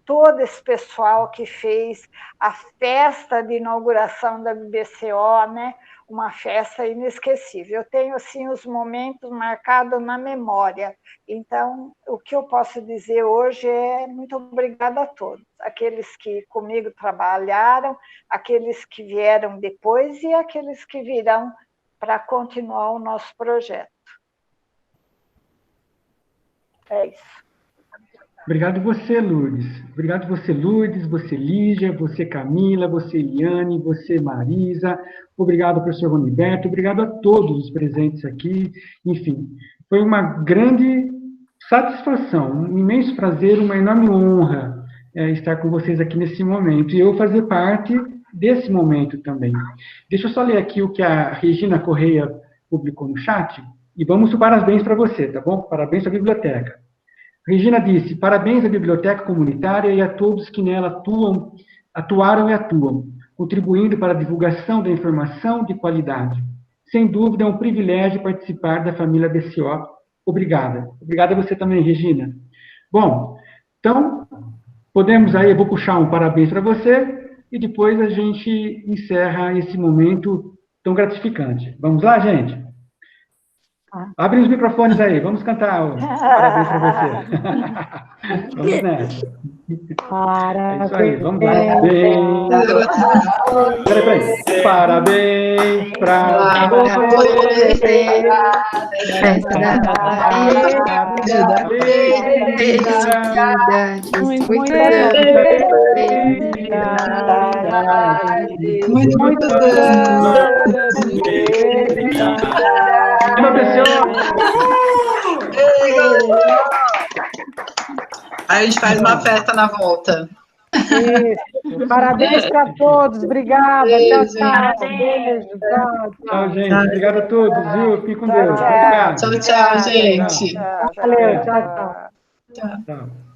todo esse pessoal que fez a festa de inauguração da BBCO, né? Uma festa inesquecível. Eu tenho assim os momentos marcados na memória. Então, o que eu posso dizer hoje é muito obrigada a todos, aqueles que comigo trabalharam, aqueles que vieram depois e aqueles que virão para continuar o nosso projeto. É isso. Obrigado você, Lourdes. Obrigado você, Lourdes, você, Lígia, você, Camila, você, Eliane, você, Marisa. Obrigado, professor Roniberto. Obrigado a todos os presentes aqui. Enfim, foi uma grande satisfação, um imenso prazer, uma enorme honra estar com vocês aqui nesse momento. E eu fazer parte desse momento também. Deixa eu só ler aqui o que a Regina Correia publicou no chat. E vamos dar parabéns para você, tá bom? Parabéns à biblioteca. Regina disse, parabéns à biblioteca comunitária e a todos que nela atuaram e atuam, contribuindo para a divulgação da informação de qualidade. Sem dúvida, é um privilégio participar da família BCO. Obrigada. Obrigada a você também, Regina. Bom, então, podemos aí, eu vou puxar um parabéns para você e depois a gente encerra esse momento tão gratificante. Vamos lá, gente? Abre os microfones aí, vamos cantar o parabéns para você. Vamos nessa. É isso aí, vamos lá. Peraí. Parabéns para você. Muito Aí a gente faz uma festa na volta. Isso. Parabéns para todos. Obrigada. Beijo. Tchau. Beijo. Tchau, gente. Obrigado a todos, viu? Fiquem com Deus. Tchau, gente. Valeu. Tchau. Tchau.